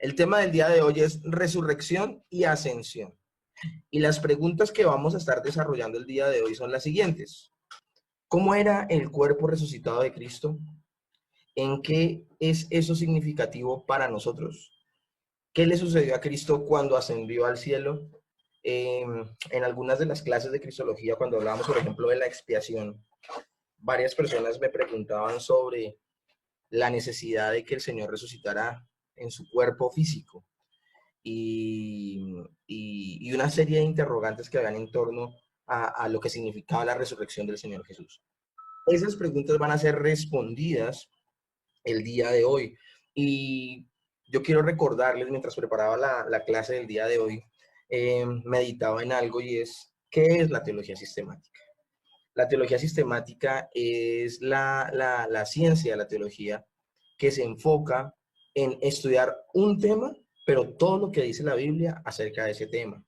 El tema del día de hoy es resurrección y ascensión. Y las preguntas que vamos a estar desarrollando el día de hoy son las siguientes. ¿Cómo era el cuerpo resucitado de Cristo? ¿En qué es eso significativo para nosotros? ¿Qué le sucedió a Cristo cuando ascendió al cielo? En algunas de las clases de Cristología, cuando hablábamos, por ejemplo, de la expiación, varias personas me preguntaban sobre la necesidad de que el Señor resucitara en su cuerpo físico y una serie de interrogantes que habían en torno a lo que significaba la resurrección del Señor Jesús. Esas preguntas van a ser respondidas el día de hoy. Y yo quiero recordarles, mientras preparaba la clase del día de hoy, meditaba en algo y es, ¿qué es la teología sistemática? La teología sistemática es la ciencia de la teología que se enfoca en estudiar un tema, pero todo lo que dice la Biblia acerca de ese tema.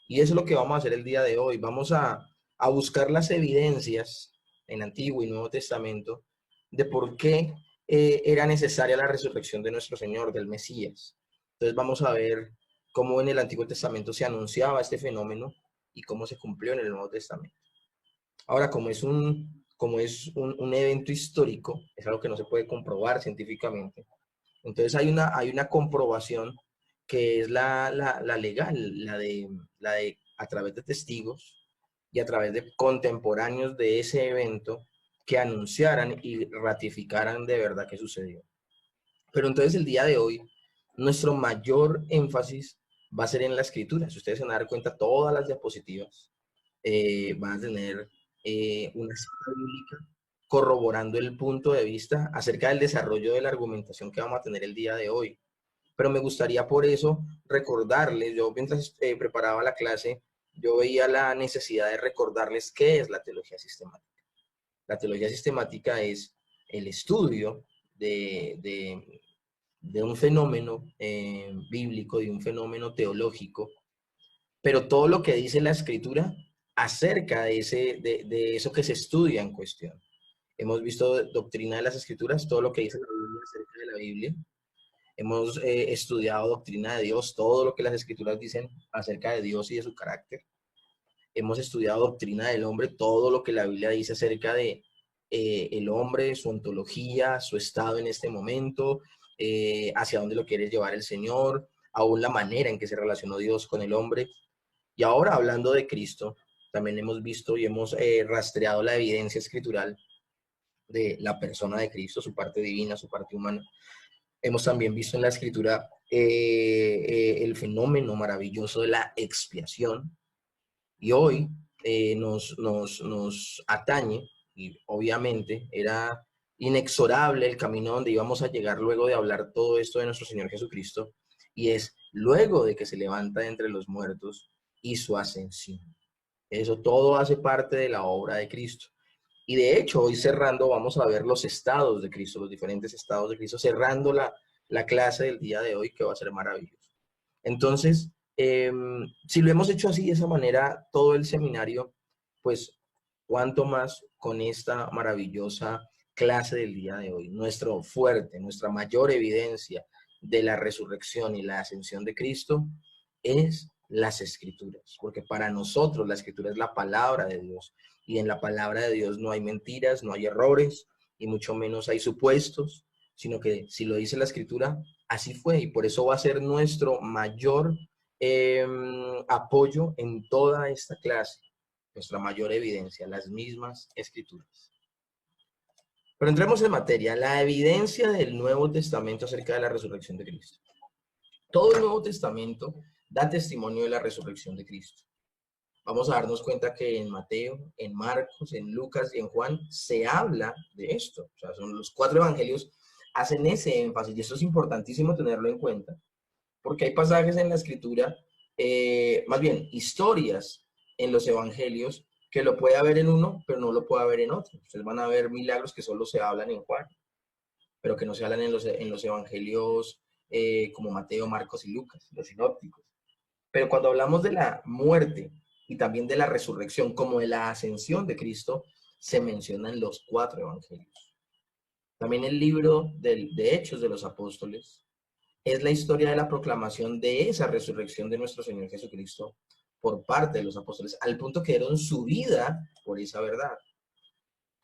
Y eso es lo que vamos a hacer el día de hoy. Vamos a buscar las evidencias en Antiguo y Nuevo Testamento de por qué era necesaria la resurrección de nuestro Señor, del Mesías. Entonces vamos a ver cómo en el Antiguo Testamento se anunciaba este fenómeno y cómo se cumplió en el Nuevo Testamento. Ahora, como es un evento histórico, es algo que no se puede comprobar científicamente. Entonces hay una comprobación que es la legal, la de a través de testigos y a través de contemporáneos de ese evento que anunciaran y ratificaran de verdad que sucedió. Pero entonces el día de hoy, nuestro mayor énfasis va a ser en la escritura. Si ustedes se van a dar cuenta, todas las diapositivas van a tener una cita bíblica corroborando el punto de vista acerca del desarrollo de la argumentación que vamos a tener el día de hoy. Pero me gustaría por eso recordarles, yo mientras preparaba la clase, yo veía la necesidad de recordarles qué es la teología sistemática. La teología sistemática es el estudio de un fenómeno bíblico, de un fenómeno teológico, pero todo lo que dice la escritura acerca de eso que se estudia en cuestión. Hemos visto doctrina de las escrituras, todo lo que dice la Biblia acerca de la Biblia. Hemos estudiado doctrina de Dios, todo lo que las escrituras dicen acerca de Dios y de su carácter. Hemos estudiado doctrina del hombre, todo lo que la Biblia dice acerca de el hombre, su ontología, su estado en este momento, hacia dónde lo quiere llevar el Señor, aún la manera en que se relacionó Dios con el hombre. Y ahora, hablando de Cristo, también hemos visto y hemos rastreado la evidencia escritural de la persona de Cristo, su parte divina, su parte humana. Hemos también visto en la escritura el fenómeno maravilloso de la expiación. Y hoy nos atañe, y obviamente era inexorable el camino donde íbamos a llegar luego de hablar todo esto de nuestro Señor Jesucristo, y es luego de que se levanta de entre los muertos y su ascensión. Eso todo hace parte de la obra de Cristo. Y de hecho, hoy cerrando, vamos a ver los estados de Cristo, los diferentes estados de Cristo, cerrando la clase del día de hoy, que va a ser maravilloso. Entonces, si lo hemos hecho así, de esa manera, todo el seminario, pues, cuánto más con esta maravillosa clase del día de hoy. Nuestro fuerte, nuestra mayor evidencia de la resurrección y la ascensión de Cristo es las escrituras, porque para nosotros la escritura es la palabra de Dios, y en la palabra de Dios no hay mentiras, no hay errores, y mucho menos hay supuestos, sino que si lo dice la escritura, así fue, y por eso va a ser nuestro mayor apoyo en toda esta clase, nuestra mayor evidencia, las mismas escrituras. Pero entremos en materia, la evidencia del Nuevo Testamento acerca de la resurrección de Cristo. Todo el Nuevo Testamento da testimonio de la resurrección de Cristo. Vamos a darnos cuenta que en Mateo, en Marcos, en Lucas y en Juan se habla de esto. O sea, son los 4 evangelios hacen ese énfasis, y esto es importantísimo tenerlo en cuenta, porque hay pasajes en la escritura, más bien historias en los evangelios, que lo puede haber en uno, pero no lo puede haber en otro. Ustedes van a ver milagros que solo se hablan en Juan, pero que no se hablan en los evangelios como Mateo, Marcos y Lucas, los sinópticos. Pero cuando hablamos de la muerte y también de la resurrección, como de la ascensión de Cristo, se mencionan los 4 evangelios. También el libro de Hechos de los Apóstoles, es la historia de la proclamación de esa resurrección de nuestro Señor Jesucristo por parte de los apóstoles, al punto que dieron su vida por esa verdad.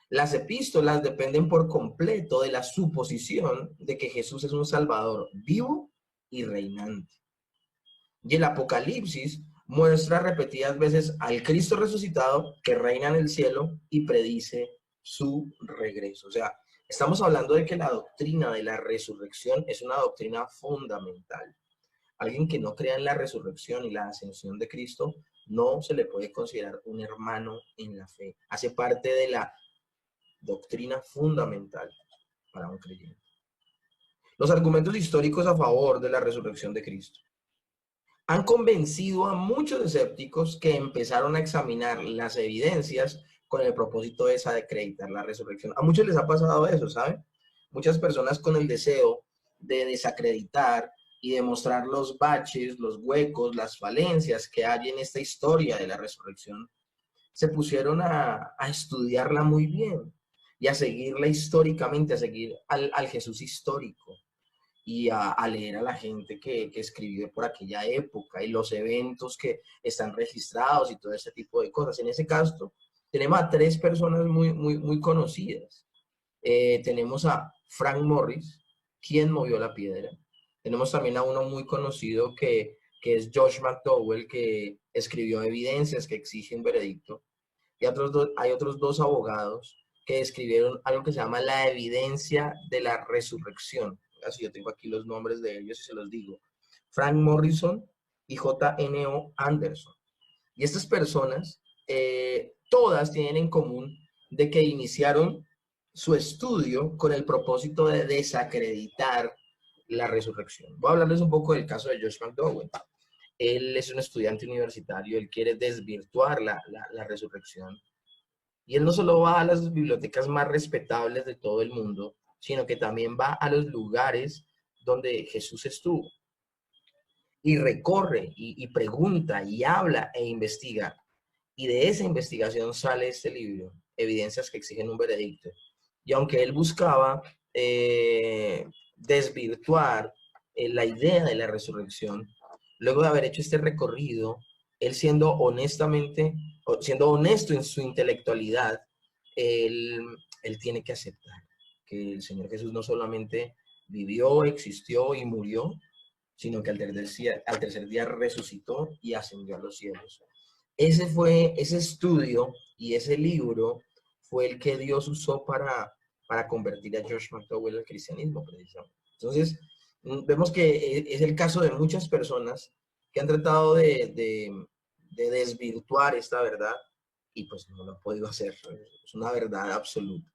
Las epístolas dependen por completo de la suposición de que Jesús es un Salvador vivo y reinante. Y el Apocalipsis muestra repetidas veces al Cristo resucitado que reina en el cielo y predice su regreso. O sea, estamos hablando de que la doctrina de la resurrección es una doctrina fundamental. Alguien que no crea en la resurrección y la ascensión de Cristo no se le puede considerar un hermano en la fe. Hace parte de la doctrina fundamental para un creyente. Los argumentos históricos a favor de la resurrección de Cristo han convencido a muchos escépticos que empezaron a examinar las evidencias con el propósito de desacreditar la resurrección. A muchos les ha pasado eso, ¿saben? Muchas personas con el deseo de desacreditar y demostrar los baches, los huecos, las falencias que hay en esta historia de la resurrección, se pusieron a estudiarla muy bien y a seguirla históricamente, a seguir al Jesús histórico y a leer a la gente que escribió por aquella época y los eventos que están registrados y todo ese tipo de cosas. En ese caso, tenemos a tres personas muy conocidas. Tenemos a Frank Morris, quien movió la piedra. Tenemos también a uno muy conocido que es Josh McDowell, que escribió Evidencias que exigen veredicto. Y hay otros dos abogados que escribieron algo que se llama la evidencia de la resurrección. Así yo tengo aquí los nombres de ellos y se los digo. Frank Morrison y J.N.O. Anderson. Y estas personas, todas tienen en común de que iniciaron su estudio con el propósito de desacreditar la resurrección. Voy a hablarles un poco del caso de Josh McDowell. Él es un estudiante universitario, él quiere desvirtuar la resurrección. Y él no solo va a las bibliotecas más respetables de todo el mundo, sino que también va a los lugares donde Jesús estuvo. Y recorre y pregunta y habla e investiga. Y de esa investigación sale este libro, Evidencias que exigen un veredicto. Y aunque él buscaba desvirtuar la idea de la resurrección, luego de haber hecho este recorrido, él siendo siendo honesto en su intelectualidad, él tiene que aceptar que el Señor Jesús no solamente vivió, existió y murió, sino que al tercer día resucitó y ascendió a los cielos. Ese estudio y ese libro fue el que Dios usó para convertir a Josh McDowell al cristianismo, precisamente. Entonces, vemos que es el caso de muchas personas que han tratado de desvirtuar esta verdad y pues no lo han podido hacer. Es una verdad absoluta.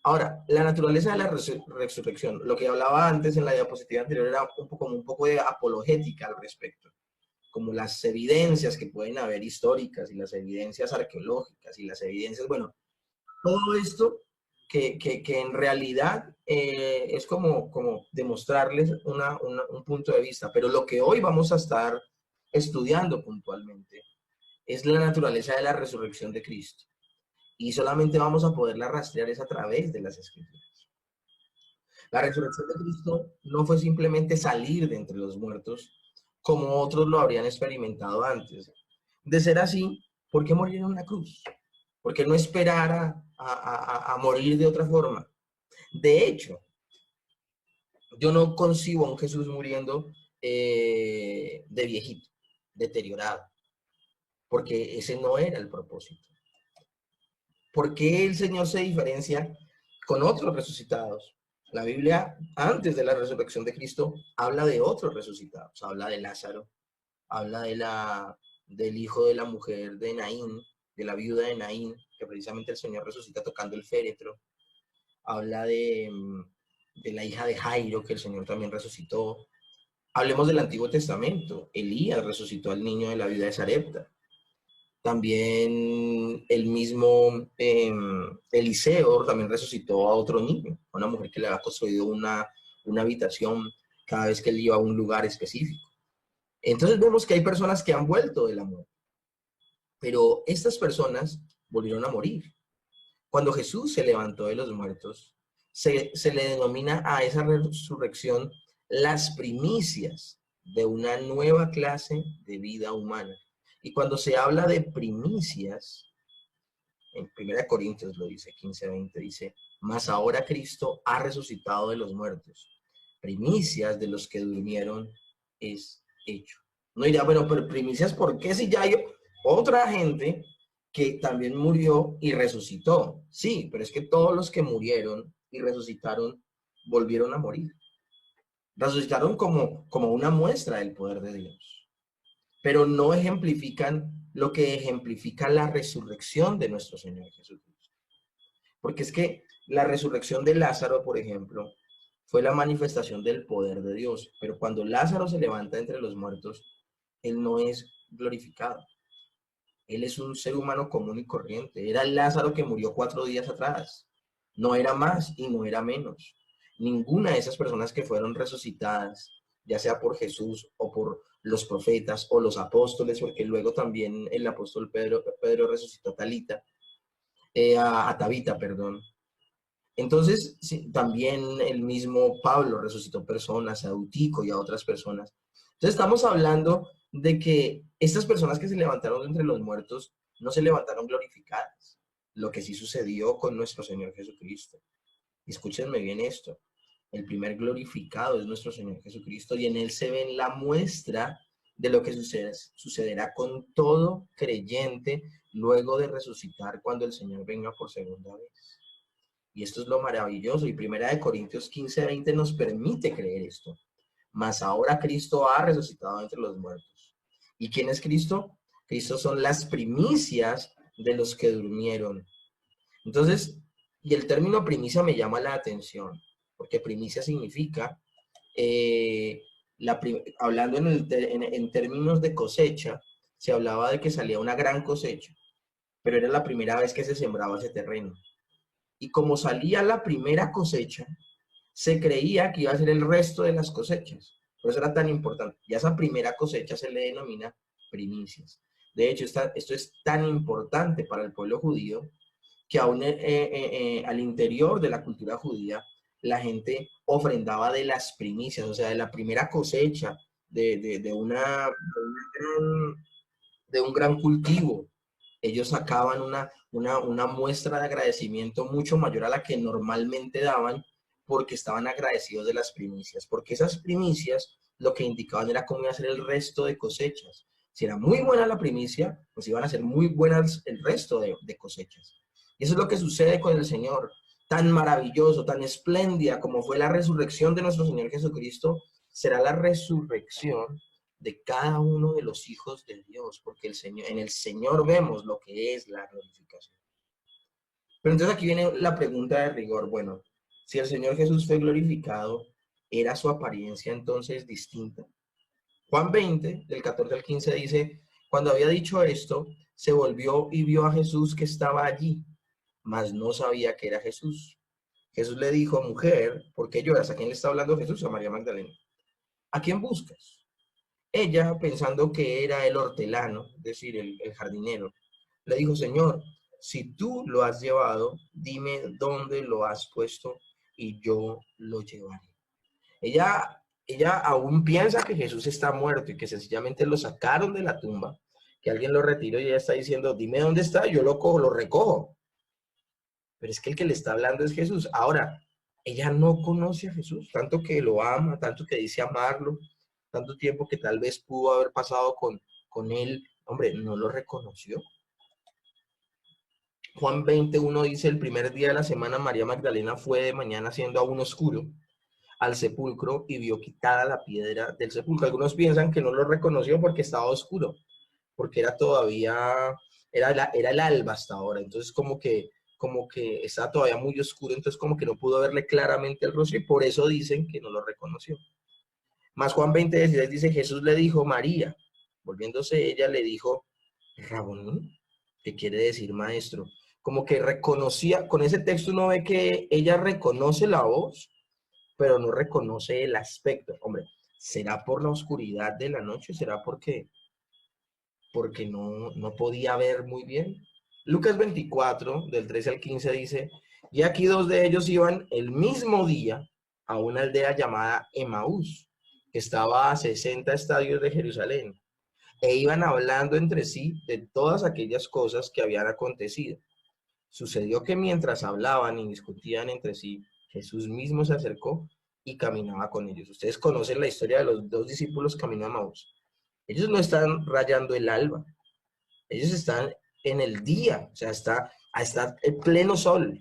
Ahora, la naturaleza de la resurrección, lo que hablaba antes en la diapositiva anterior era un poco de apologética al respecto, como las evidencias que pueden haber históricas y las evidencias arqueológicas y las evidencias, bueno, todo esto que en realidad es como demostrarles un punto de vista, pero lo que hoy vamos a estar estudiando puntualmente es la naturaleza de la resurrección de Cristo. Y solamente vamos a poderla rastrear es a través de las Escrituras. La resurrección de Cristo no fue simplemente salir de entre los muertos, como otros lo habrían experimentado antes. De ser así, ¿por qué morir en una cruz? ¿Por qué no esperar a morir de otra forma? De hecho, yo no concibo a un Jesús muriendo de viejito, deteriorado, porque ese no era el propósito. ¿Por qué el Señor se diferencia con otros resucitados? La Biblia, antes de la resurrección de Cristo, habla de otros resucitados. Habla de Lázaro, habla del hijo de la mujer de Naín, de la viuda de Naín, que precisamente el Señor resucita tocando el féretro. Habla de la hija de Jairo, que el Señor también resucitó. Hablemos del Antiguo Testamento. Elías resucitó al niño de la viuda de Sarepta. También el mismo Eliseo también resucitó a otro niño, a una mujer que le había construido una habitación cada vez que él iba a un lugar específico. Entonces vemos que hay personas que han vuelto de la muerte, pero estas personas volvieron a morir. Cuando Jesús se levantó de los muertos, se le denomina a esa resurrección las primicias de una nueva clase de vida humana. Y cuando se habla de primicias, en 1 Corintios lo dice, 15:20, dice, mas ahora Cristo ha resucitado de los muertos. Primicias de los que durmieron es hecho. No dirá, bueno, pero primicias, ¿por qué si ya hay otra gente que también murió y resucitó? Sí, pero es que todos los que murieron y resucitaron volvieron a morir. Resucitaron como una muestra del poder de Dios, pero no ejemplifican lo que ejemplifica la resurrección de nuestro Señor Jesucristo. Porque es que la resurrección de Lázaro, por ejemplo, fue la manifestación del poder de Dios, pero cuando Lázaro se levanta entre los muertos, él no es glorificado. Él es un ser humano común y corriente. Era el Lázaro que murió 4 días atrás. No era más y no era menos. Ninguna de esas personas que fueron resucitadas, ya sea por Jesús o por los profetas o los apóstoles, porque luego también el apóstol Pedro resucitó a Talita, a Tabita, perdón. Entonces, sí, también el mismo Pablo resucitó personas, a Eutico y a otras personas. Entonces, estamos hablando de que estas personas que se levantaron entre los muertos no se levantaron glorificadas, lo que sí sucedió con nuestro Señor Jesucristo. Y escúchenme bien esto, el primer glorificado es nuestro Señor Jesucristo y en Él se ve la muestra de lo que sucederá con todo creyente luego de resucitar cuando el Señor venga por segunda vez. Y esto es lo maravilloso. Y 1 Corintios 15:20 nos permite creer esto. Mas ahora Cristo ha resucitado entre los muertos. ¿Y quién es Cristo? Cristo son las primicias de los que durmieron. Entonces, y el término primicia me llama la atención, porque primicia significa, hablando en términos de cosecha, se hablaba de que salía una gran cosecha, pero era la primera vez que se sembraba ese terreno. Y como salía la primera cosecha, se creía que iba a ser el resto de las cosechas. Por eso era tan importante. Y a esa primera cosecha se le denomina primicias. De hecho, esto es tan importante para el pueblo judío que aún al interior de la cultura judía, la gente ofrendaba de las primicias, o sea, de la primera cosecha de un gran cultivo. Ellos sacaban una muestra de agradecimiento mucho mayor a la que normalmente daban porque estaban agradecidos de las primicias, porque esas primicias lo que indicaban era cómo iba a ser el resto de cosechas. Si era muy buena la primicia, pues iban a ser muy buenas el resto de cosechas. Y eso es lo que sucede con el Señor, tan maravilloso, tan espléndida como fue la resurrección de nuestro Señor Jesucristo, será la resurrección de cada uno de los hijos de Dios, porque en el Señor vemos lo que es la glorificación. Pero entonces aquí viene la pregunta de rigor. Bueno, si el Señor Jesús fue glorificado, ¿era su apariencia entonces distinta? Juan 20, del 14 al 15 dice, cuando había dicho esto, se volvió y vio a Jesús que estaba allí, mas no sabía que era Jesús. Jesús le dijo, mujer, ¿por qué lloras? ¿A quién le está hablando Jesús? A María Magdalena. ¿A quién buscas? Ella, pensando que era el hortelano, es decir, el jardinero, le dijo, Señor, si tú lo has llevado, dime dónde lo has puesto y yo lo llevaré. Ella aún piensa que Jesús está muerto y que sencillamente lo sacaron de la tumba, que alguien lo retiró y ella está diciendo, dime dónde está, yo lo cojo, lo recojo. Pero es que el que le está hablando es Jesús. Ahora, ella no conoce a Jesús, tanto que lo ama, tanto que dice amarlo, tanto tiempo que tal vez pudo haber pasado con él, hombre, no lo reconoció. Juan 21 dice, el primer día de la semana María Magdalena fue de mañana siendo aún oscuro al sepulcro y vio quitada la piedra del sepulcro. Algunos piensan que no lo reconoció porque estaba oscuro, porque era todavía, era el alba hasta ahora, entonces como que estaba todavía muy oscuro, entonces como que no pudo verle claramente el rostro y por eso dicen que no lo reconoció. Más Juan 20:16 dice, Jesús le dijo, María, volviéndose ella le dijo, Raboní, que quiere decir maestro. Como que reconocía, con ese texto uno ve que ella reconoce la voz, pero no reconoce el aspecto. Hombre, ¿será por la oscuridad de la noche? ¿Será porque no podía ver muy bien? Lucas 24, del 13 al 15 dice, y aquí 2 de ellos iban el mismo día a una aldea llamada Emaús, que estaba a 60 estadios de Jerusalén, e iban hablando entre sí de todas aquellas cosas que habían acontecido. Sucedió que mientras hablaban y discutían entre sí, Jesús mismo se acercó y caminaba con ellos. Ustedes conocen la historia de los dos discípulos camino a Emaús. Ellos no están rayando el alba, ellos están en el día, o sea, está el pleno sol,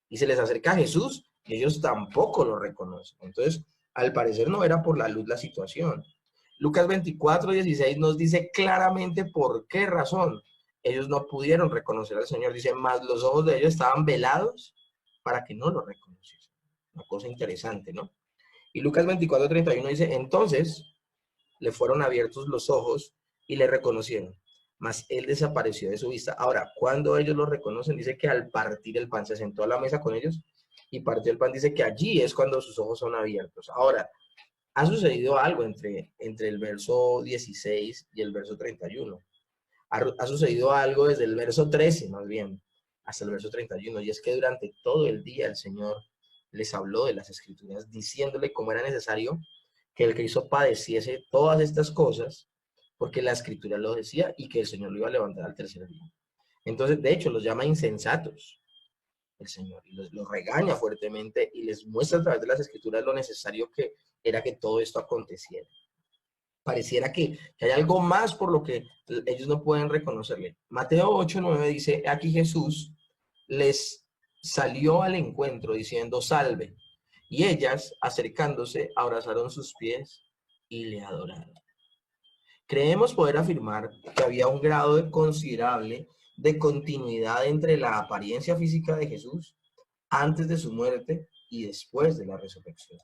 y se les acerca a Jesús y ellos tampoco lo reconocen. Entonces, al parecer no era por la luz la situación. Lucas 24:16 nos dice claramente por qué razón ellos no pudieron reconocer al Señor. Dice, más los ojos de ellos estaban velados para que no lo reconociesen. Una cosa interesante, ¿no? Y Lucas 24:31 dice, entonces le fueron abiertos los ojos y le reconocieron, mas él desapareció de su vista. Ahora, cuando ellos lo reconocen, dice que al partir el pan se sentó a la mesa con ellos y partió el pan, dice que allí es cuando sus ojos son abiertos. Ahora, ha sucedido algo entre el verso 16 y el verso 31. Ha sucedido algo desde el verso 13, más bien, hasta el verso 31, y es que durante todo el día el Señor les habló de las Escrituras, diciéndole cómo era necesario que el Cristo padeciese todas estas cosas, porque la Escritura lo decía y que el Señor lo iba a levantar al tercer día. Entonces, de hecho, los llama insensatos el Señor y los regaña fuertemente y les muestra a través de las Escrituras lo necesario que era que todo esto aconteciera. Pareciera que hay algo más por lo que ellos no pueden reconocerle. Mateo 8:9 dice, aquí Jesús les salió al encuentro diciendo, salve. Y ellas, acercándose, abrazaron sus pies y le adoraron. Creemos poder afirmar que había un grado considerable de continuidad entre la apariencia física de Jesús antes de su muerte y después de la resurrección.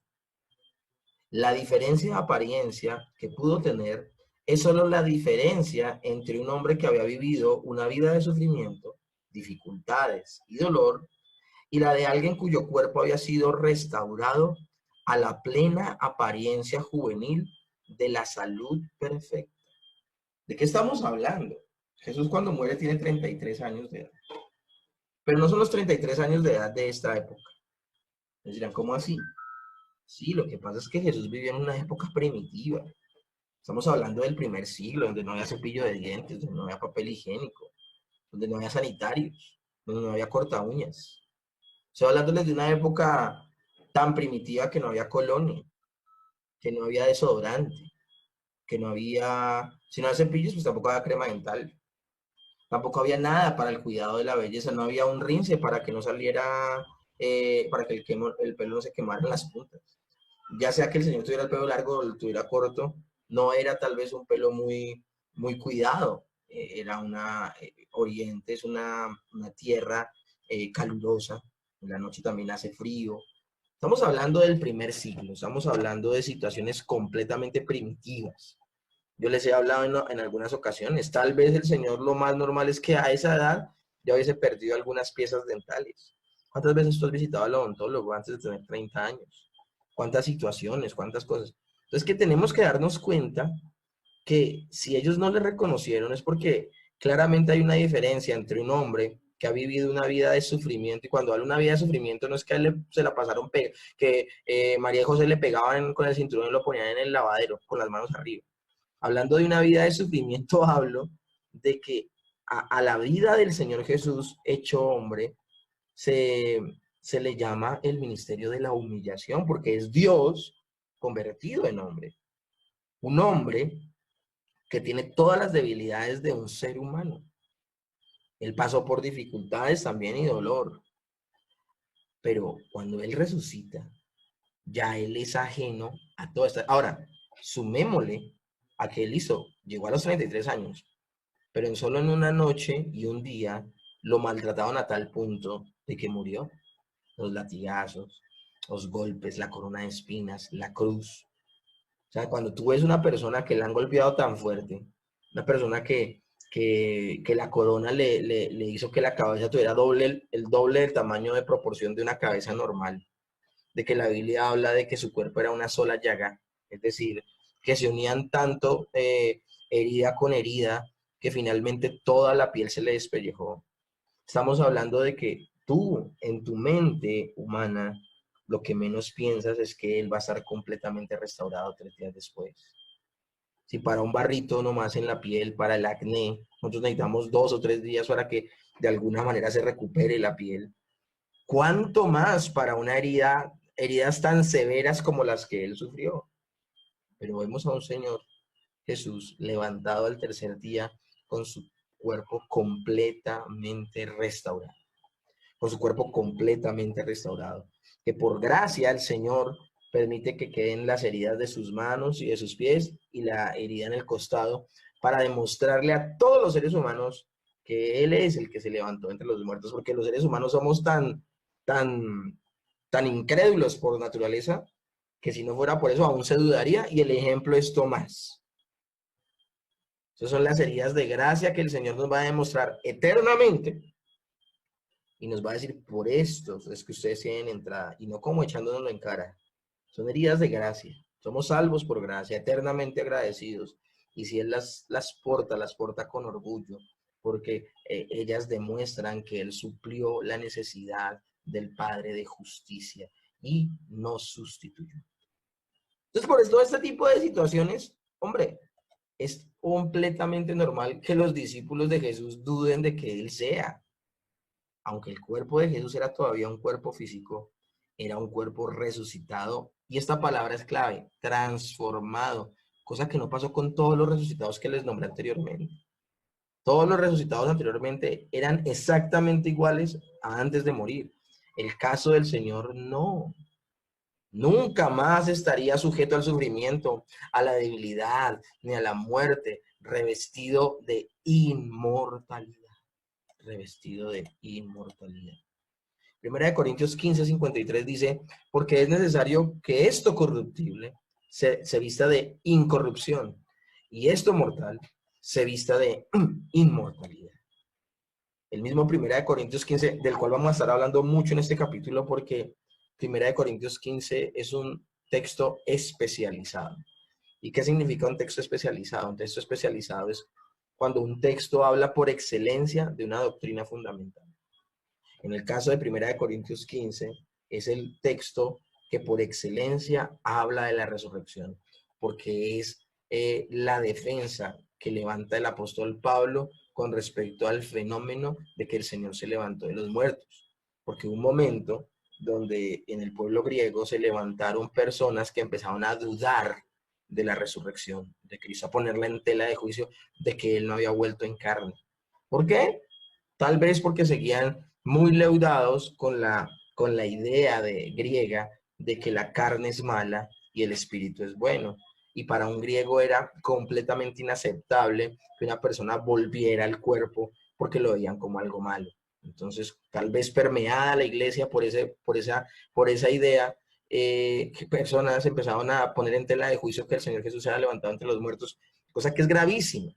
La diferencia de apariencia que pudo tener es solo la diferencia entre un hombre que había vivido una vida de sufrimiento, dificultades y dolor, y la de alguien cuyo cuerpo había sido restaurado a la plena apariencia juvenil de la salud perfecta. ¿De qué estamos hablando? Jesús cuando muere tiene 33 años de edad, pero no son los 33 años de edad de esta época. Les dirán, ¿cómo así? Sí, lo que pasa es que Jesús vivió en una época primitiva. Estamos hablando del primer siglo, donde no había cepillo de dientes, donde no había papel higiénico, donde no había sanitarios, donde no había corta uñas. Estoy hablándoles de una época tan primitiva que no había colonia, que no había desodorante, que no había, si no había cepillos, pues tampoco había crema dental. Tampoco había nada para el cuidado de la belleza, no había un rince para que no saliera, para que el pelo no se quemara en las puntas. Ya sea que el señor tuviera el pelo largo o lo tuviera corto, no era tal vez un pelo muy cuidado. Era Oriente es una tierra calurosa, en la noche también hace frío. Estamos hablando del primer siglo, estamos hablando de situaciones completamente primitivas. Yo les he hablado en algunas ocasiones, tal vez el señor lo más normal es que a esa edad ya hubiese perdido algunas piezas dentales. ¿Cuántas veces tú has visitado al odontólogo antes de tener 30 años? ¿Cuántas situaciones? ¿Cuántas cosas? Entonces que tenemos que darnos cuenta que si ellos no le reconocieron es porque claramente hay una diferencia entre un hombre que ha vivido una vida de sufrimiento, y cuando habla una vida de sufrimiento no es que a él se la pasaron, que María y José le pegaban con el cinturón y lo ponían en el lavadero con las manos arriba. Hablando de una vida de sufrimiento, hablo de que a la vida del Señor Jesús hecho hombre se le llama el ministerio de la humillación, porque es Dios convertido en hombre. Un hombre que tiene todas las debilidades de un ser humano. Él pasó por dificultades también y dolor, pero cuando Él resucita, ya Él es ajeno a todo esto. Ahora, sumémosle a que Él llegó a los 33 años, pero solo en una noche y un día lo maltrataron a tal punto de que murió. Los latigazos, los golpes, la corona de espinas, la cruz. O sea, cuando tú ves una persona que le han golpeado tan fuerte, una persona que la corona le hizo que la cabeza tuviera el doble del tamaño de proporción de una cabeza normal, de que la Biblia habla de que su cuerpo era una sola llaga, es decir, que se unían tanto herida con herida, que finalmente toda la piel se le despellejó. Estamos hablando de que tú, en tu mente humana, lo que menos piensas es que él va a estar completamente restaurado 3 días después. Si para un barrito nomás en la piel, para el acné, nosotros necesitamos 2 o 3 días para que de alguna manera se recupere la piel, ¿cuánto más para una herida, heridas tan severas como las que él sufrió? Pero vemos a un Señor Jesús levantado al tercer día con su cuerpo completamente restaurado, con su cuerpo completamente restaurado, que por gracia el Señor permite que queden las heridas de sus manos y de sus pies y la herida en el costado para demostrarle a todos los seres humanos que Él es el que se levantó entre los muertos, porque los seres humanos somos tan incrédulos por naturaleza que si no fuera por eso aún se dudaría, y el ejemplo es Tomás. Esas son las heridas de gracia que el Señor nos va a demostrar eternamente y nos va a decir, por esto es que ustedes tienen entrada, y no como echándonoslo en cara. Son heridas de gracia. Somos salvos por gracia, eternamente agradecidos. Y si Él las porta con orgullo, porque ellas demuestran que Él suplió la necesidad del Padre de justicia y nos sustituyó. Entonces, por todo este tipo de situaciones, hombre, es completamente normal que los discípulos de Jesús duden de que Él sea. Aunque el cuerpo de Jesús era todavía un cuerpo físico, era un cuerpo resucitado. Y esta palabra es clave, transformado, cosa que no pasó con todos los resucitados que les nombré anteriormente. Todos los resucitados anteriormente eran exactamente iguales a antes de morir. El caso del Señor no. Nunca más estaría sujeto al sufrimiento, a la debilidad, ni a la muerte, revestido de inmortalidad. Revestido de inmortalidad. Primera de Corintios 15:53 dice, porque es necesario que esto corruptible se vista de incorrupción y esto mortal se vista de inmortalidad. El mismo Primera de Corintios 15, del cual vamos a estar hablando mucho en este capítulo, porque Primera de Corintios 15 es un texto especializado. ¿Y qué significa un texto especializado? Un texto especializado es cuando un texto habla por excelencia de una doctrina fundamental. En el caso de Primera de Corintios 15, es el texto que por excelencia habla de la resurrección, porque es la defensa que levanta el apóstol Pablo con respecto al fenómeno de que el Señor se levantó de los muertos. Porque hubo un momento donde en el pueblo griego se levantaron personas que empezaron a dudar de la resurrección de Cristo, a ponerla en tela de juicio de que Él no había vuelto en carne. ¿Por qué? Tal vez porque seguían muy leudados con la idea griega de que la carne es mala y el espíritu es bueno. Y para un griego era completamente inaceptable que una persona volviera al cuerpo porque lo veían como algo malo. Entonces, tal vez permeada la iglesia por esa idea, que personas empezaron a poner en tela de juicio que el Señor Jesús se había levantado entre los muertos, cosa que es gravísima.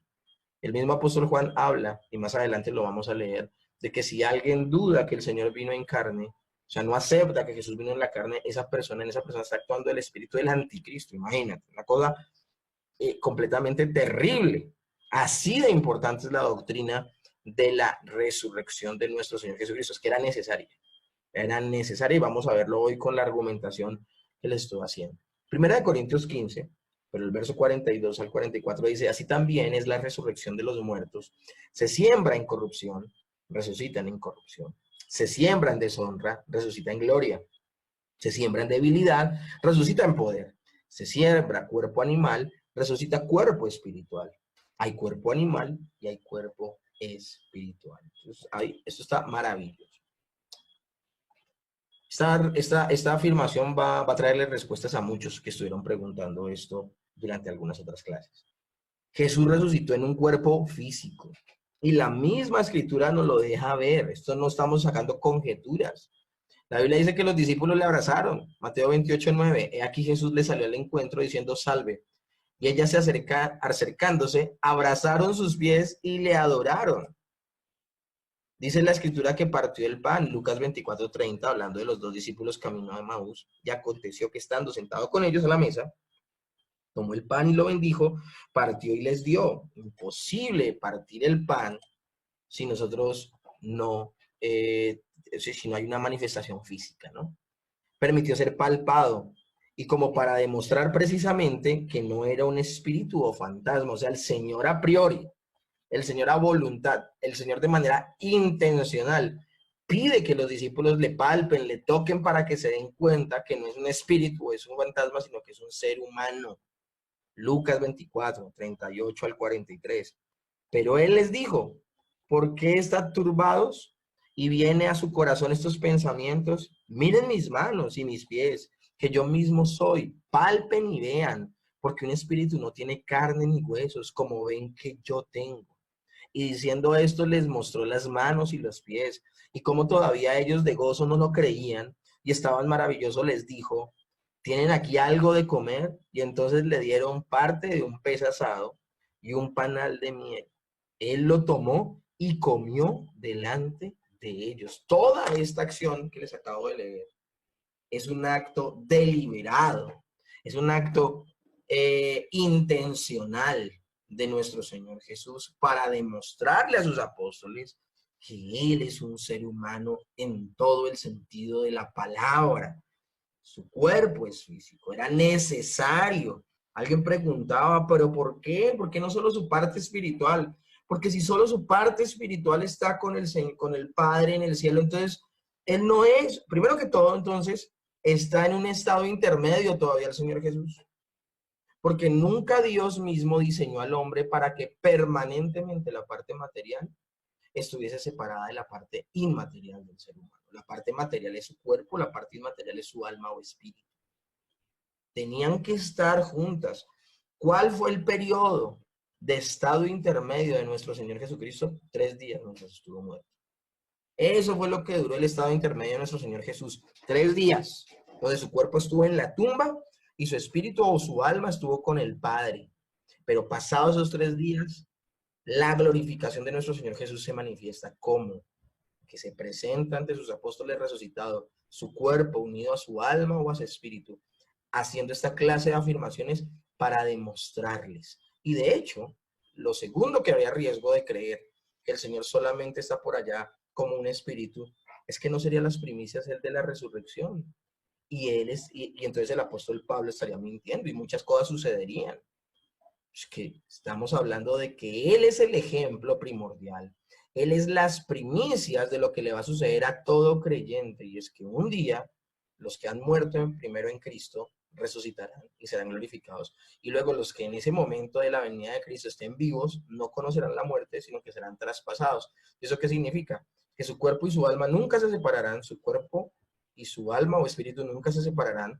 El mismo apóstol Juan habla, y más adelante lo vamos a leer, de que si alguien duda que el Señor vino en carne, o sea, no acepta que Jesús vino en la carne, en esa persona está actuando el espíritu del anticristo, imagínate, una cosa completamente terrible. Así de importante es la doctrina de la resurrección de nuestro Señor Jesucristo, es que era necesaria y vamos a verlo hoy con la argumentación que les estoy haciendo. Primera de Corintios 15, pero el verso 42 al 44 dice, así también es la resurrección de los muertos. Se siembra en corrupción, resucita en incorrupción. Se siembra en deshonra, resucita en gloria. Se siembra en debilidad, resucita en poder. Se siembra cuerpo animal, resucita cuerpo espiritual. Hay cuerpo animal y hay cuerpo espiritual. Entonces, esto está maravilloso. Esta afirmación va a traerle respuestas a muchos que estuvieron preguntando esto durante algunas otras clases. Jesús resucitó en un cuerpo físico y la misma escritura nos lo deja ver. Esto no estamos sacando conjeturas. La Biblia dice que los discípulos le abrazaron. Mateo 28:9. He aquí Jesús le salió al encuentro diciendo salve. Y ella acercándose, abrazaron sus pies y le adoraron. Dice la escritura que partió el pan, Lucas 24:30, hablando de los dos discípulos camino a Emaús. Y aconteció que estando sentado con ellos a la mesa, tomó el pan y lo bendijo, partió y les dio. Imposible partir el pan si nosotros no, si no hay una manifestación física, ¿no? permitió ser palpado. Y como para demostrar precisamente que no era un espíritu o fantasma, o sea, el Señor a priori, el Señor a voluntad, el Señor de manera intencional, pide que los discípulos le palpen, le toquen para que se den cuenta que no es un espíritu o es un fantasma, sino que es un ser humano. Lucas 24, 38 al 43. Pero él les dijo, ¿por qué están turbados? Y viene a su corazón estos pensamientos. Miren mis manos y mis pies, que yo mismo soy. Palpen y vean, porque un espíritu no tiene carne ni huesos, como ven que yo tengo. Y diciendo esto les mostró las manos y los pies. Y como todavía ellos de gozo no lo creían y estaban maravillosos, les dijo, ¿tienen aquí algo de comer? Y entonces le dieron parte de un pez asado y un panal de miel. Él lo tomó y comió delante de ellos. Toda esta acción que les acabo de leer es un acto deliberado, es un acto intencional de nuestro Señor Jesús para demostrarle a sus apóstoles que Él es un ser humano en todo el sentido de la palabra. Su cuerpo es físico, era necesario. Alguien preguntaba, ¿pero por qué? ¿Por qué no solo su parte espiritual? Porque si solo su parte espiritual está con el Padre en el cielo, entonces Él no es, primero que todo, entonces, está en un estado intermedio todavía el Señor Jesús. Porque nunca Dios mismo diseñó al hombre para que permanentemente la parte material estuviese separada de la parte inmaterial del ser humano. La parte material es su cuerpo, la parte inmaterial es su alma o espíritu. Tenían que estar juntas. ¿Cuál fue el periodo de estado intermedio de nuestro Señor Jesucristo? 3 días mientras estuvo muerto. Eso fue lo que duró el estado intermedio de nuestro Señor Jesús. 3 días, donde su cuerpo estuvo en la tumba y su espíritu o su alma estuvo con el Padre. Pero pasados esos 3 días, la glorificación de nuestro Señor Jesús se manifiesta como que se presenta ante sus apóstoles resucitado, su cuerpo unido a su alma o a su espíritu, haciendo esta clase de afirmaciones para demostrarles. Y de hecho, lo segundo que había riesgo de creer que el Señor solamente está por allá como un espíritu, es que no serían las primicias el de la resurrección. Y entonces el apóstol Pablo estaría mintiendo y muchas cosas sucederían. Es que estamos hablando de que Él es el ejemplo primordial. Él es las primicias de lo que le va a suceder a todo creyente. Y es que un día los que han muerto primero en Cristo resucitarán y serán glorificados. Y luego los que en ese momento de la venida de Cristo estén vivos no conocerán la muerte, sino que serán traspasados. ¿Y eso qué significa? Que su cuerpo y su alma nunca se separarán, su cuerpo y su alma o espíritu nunca se separarán,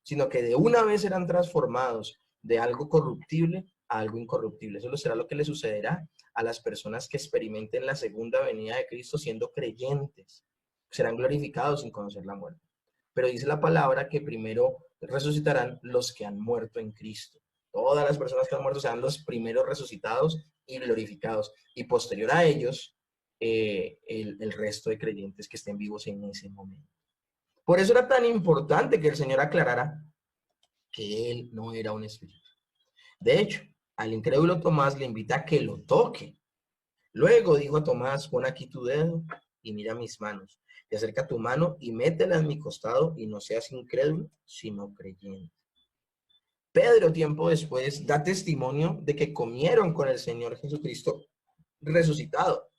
sino que de una vez serán transformados de algo corruptible a algo incorruptible. Eso será lo que le sucederá a las personas que experimenten la segunda venida de Cristo siendo creyentes. Serán glorificados sin conocer la muerte. Pero dice la palabra que primero resucitarán los que han muerto en Cristo. Todas las personas que han muerto serán los primeros resucitados y glorificados. Y posterior a ellos, el resto de creyentes que estén vivos en ese momento. Por eso era tan importante que el Señor aclarara que Él no era un espíritu. De hecho, al incrédulo Tomás le invita a que lo toque. Luego dijo a Tomás, pon aquí tu dedo y mira mis manos. Te acerca tu mano y métela en mi costado y no seas incrédulo, sino creyente. Pedro, tiempo después, da testimonio de que comieron con el Señor Jesucristo resucitado.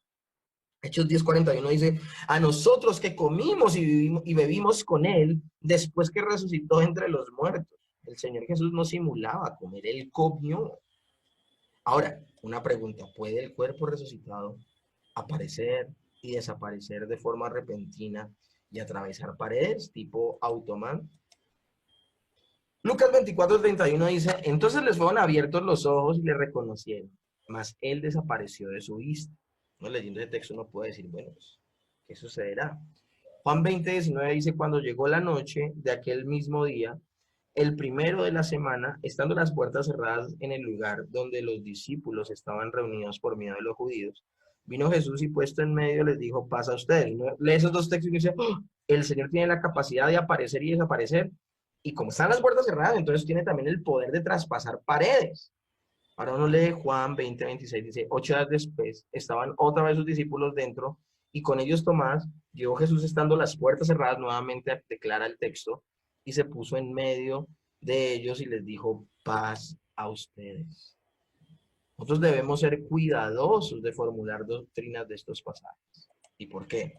Hechos 10:41 dice, a nosotros que comimos y bebimos con Él después que resucitó entre los muertos. El Señor Jesús no simulaba comer, Él comió. Ahora, una pregunta, ¿puede el cuerpo resucitado aparecer y desaparecer de forma repentina y atravesar paredes tipo Automan? Lucas 24:31 dice, entonces les fueron abiertos los ojos y le reconocieron, mas él desapareció de su vista. No, leyendo ese texto uno puede decir, bueno, pues, ¿qué sucederá? Juan 20:19 dice, cuando llegó la noche de aquel mismo día, el primero de la semana, estando las puertas cerradas en el lugar donde los discípulos estaban reunidos por miedo de los judíos, vino Jesús y puesto en medio les dijo, pasa usted. Y lee esos dos textos y dice, oh, el Señor tiene la capacidad de aparecer y desaparecer. Y como están las puertas cerradas, entonces tiene también el poder de traspasar paredes. Ahora uno lee Juan 20:26, dice, 8 días después estaban otra vez sus discípulos dentro y con ellos Tomás. Llegó Jesús estando las puertas cerradas, nuevamente declara el texto, y se puso en medio de ellos y les dijo: paz a ustedes. Nosotros debemos ser cuidadosos de formular doctrinas de estos pasajes. ¿Y por qué?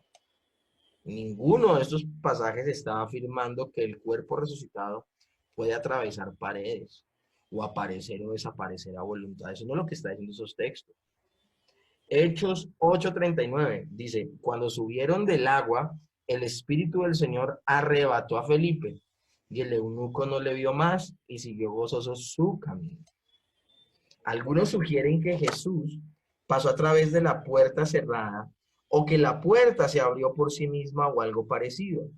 Ninguno de estos pasajes está afirmando que el cuerpo resucitado puede atravesar paredes o aparecer o desaparecer a voluntad. Eso no es lo que está diciendo esos textos. Hechos 8:39 dice: cuando subieron del agua, el Espíritu del Señor arrebató a Felipe, y el eunuco no le vio más y siguió gozoso su camino. Algunos sugieren que Jesús pasó a través de la puerta cerrada o que la puerta se abrió por sí misma o algo parecido.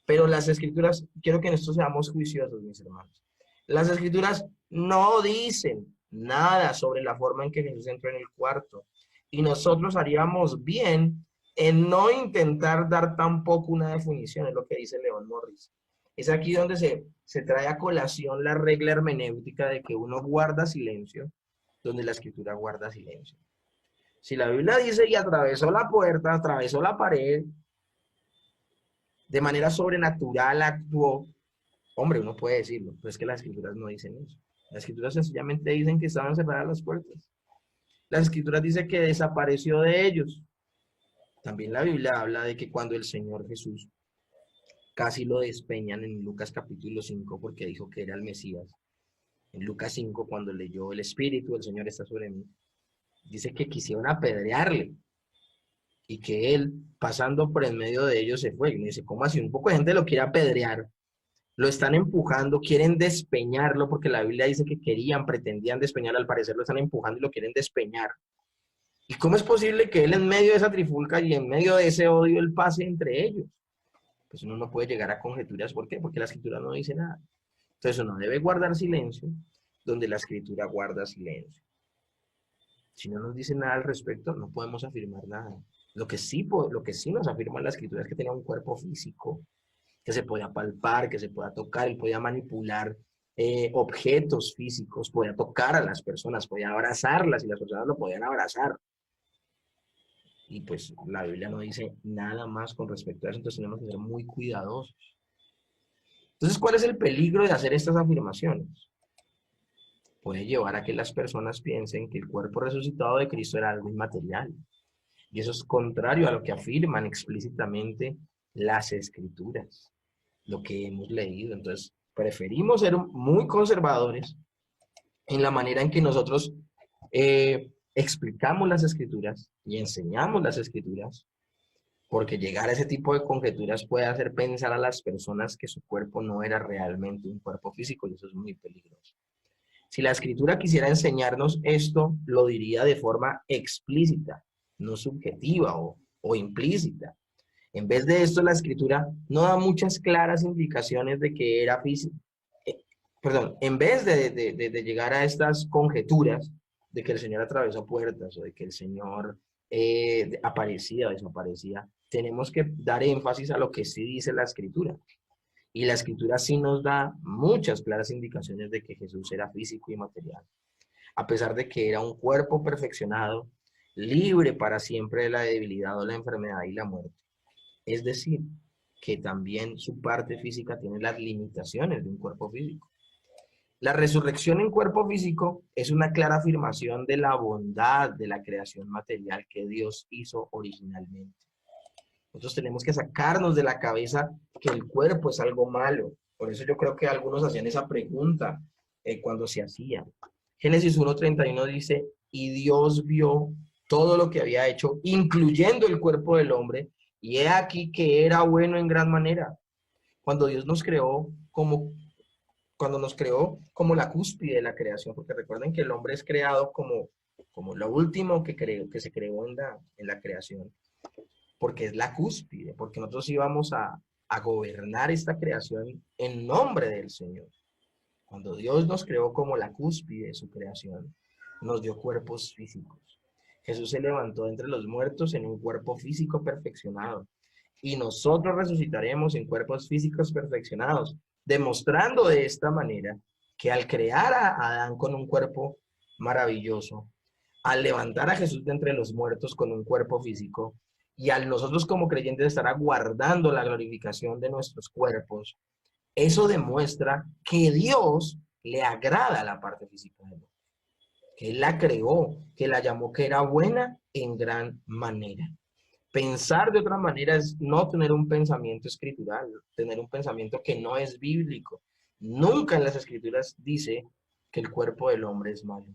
Pero las escrituras, quiero que en esto seamos juiciosos, mis hermanos. Las escrituras no dicen nada sobre la forma en que Jesús entró en el cuarto. Y nosotros haríamos bien en no intentar dar tampoco una definición, es lo que dice León Morris. Es aquí donde se trae a colación la regla hermenéutica de que uno guarda silencio donde la escritura guarda silencio. Si la Biblia dice y atravesó la puerta, atravesó la pared, de manera sobrenatural actuó, hombre, uno puede decirlo, pero es que las escrituras no dicen eso. Las escrituras sencillamente dicen que estaban cerradas las puertas. Las escrituras dicen que desapareció de ellos. También la Biblia habla de que cuando el Señor Jesús casi lo despeñan en Lucas capítulo 5 porque dijo que era el Mesías. En Lucas 5, cuando leyó: el Espíritu del Señor está sobre mí, dice que quisieron apedrearle y que él, pasando por en medio de ellos, se fue. Y me dice: ¿cómo así? Un poco de gente lo quiere apedrear, lo están empujando, quieren despeñarlo, porque la Biblia dice que pretendían despeñar, al parecer lo están empujando y lo quieren despeñar. ¿Y cómo es posible que él, en medio de esa trifulca y en medio de ese odio, él pase entre ellos? Pues uno no puede llegar a conjeturas. ¿Por qué? Porque la escritura no dice nada. Entonces uno debe guardar silencio donde la escritura guarda silencio. Si no nos dice nada al respecto, no podemos afirmar nada. Lo que sí nos afirma la escritura es que tenía un cuerpo físico, que se podía palpar, que se podía tocar, él podía manipular objetos físicos, podía tocar a las personas, podía abrazarlas y las personas lo podían abrazar. Y pues la Biblia no dice nada más con respecto a eso, entonces tenemos que ser muy cuidadosos. Entonces, ¿cuál es el peligro de hacer estas afirmaciones? Puede llevar a que las personas piensen que el cuerpo resucitado de Cristo era algo inmaterial. Y eso es contrario a lo que afirman explícitamente las escrituras, lo que hemos leído. Entonces, preferimos ser muy conservadores en la manera en que nosotros explicamos las escrituras y enseñamos las escrituras, porque llegar a ese tipo de conjeturas puede hacer pensar a las personas que su cuerpo no era realmente un cuerpo físico, y eso es muy peligroso. Si la escritura quisiera enseñarnos esto, lo diría de forma explícita, no subjetiva o implícita. En vez de esto, la escritura no da muchas claras indicaciones de que era físico. Perdón, en vez de llegar a estas conjeturas de que el Señor atravesó puertas o de que el Señor aparecía o desaparecía, tenemos que dar énfasis a lo que sí dice la escritura. Y la escritura sí nos da muchas claras indicaciones de que Jesús era físico y material. A pesar de que era un cuerpo perfeccionado, libre para siempre de la debilidad o la enfermedad y la muerte. Es decir, que también su parte física tiene las limitaciones de un cuerpo físico. La resurrección en cuerpo físico es una clara afirmación de la bondad de la creación material que Dios hizo originalmente. Nosotros tenemos que sacarnos de la cabeza que el cuerpo es algo malo. Por eso yo creo que algunos hacían esa pregunta cuando se hacía. Génesis 1:31 dice: y Dios vio todo lo que había hecho, incluyendo el cuerpo del hombre, y he aquí que era bueno en gran manera. Cuando Dios nos creó cuando nos creó como la cúspide de la creación, porque recuerden que el hombre es creado como lo último que se creó en la creación, porque es la cúspide, porque nosotros íbamos a gobernar esta creación en nombre del Señor. Cuando Dios nos creó como la cúspide de su creación, nos dio cuerpos físicos. Jesús se levantó entre los muertos en un cuerpo físico perfeccionado, y nosotros resucitaremos en cuerpos físicos perfeccionados, demostrando de esta manera que al crear a Adán con un cuerpo maravilloso, al levantar a Jesús de entre los muertos con un cuerpo físico, y al nosotros como creyentes estar aguardando la glorificación de nuestros cuerpos, eso demuestra que Dios le agrada la parte física del hombre, que Él la creó, que la llamó que era buena en gran manera. Pensar de otra manera es no tener un pensamiento escritural, tener un pensamiento que no es bíblico. Nunca en las escrituras dice que el cuerpo del hombre es malo.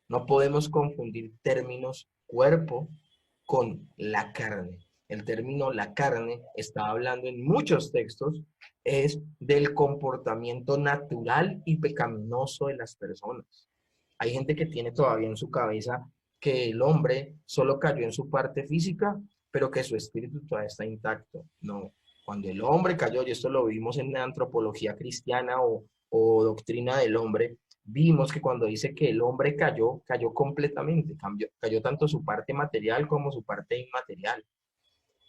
No podemos confundir términos cuerpo con la carne. El término la carne está hablando en muchos textos es del comportamiento natural y pecaminoso de las personas. Hay gente que tiene todavía en su cabeza que el hombre solo cayó en su parte física, pero que su espíritu todavía está intacto. No, cuando el hombre cayó, y esto lo vimos en la antropología cristiana o doctrina del hombre, vimos que cuando dice que el hombre cayó, cayó completamente, cayó tanto su parte material como su parte inmaterial.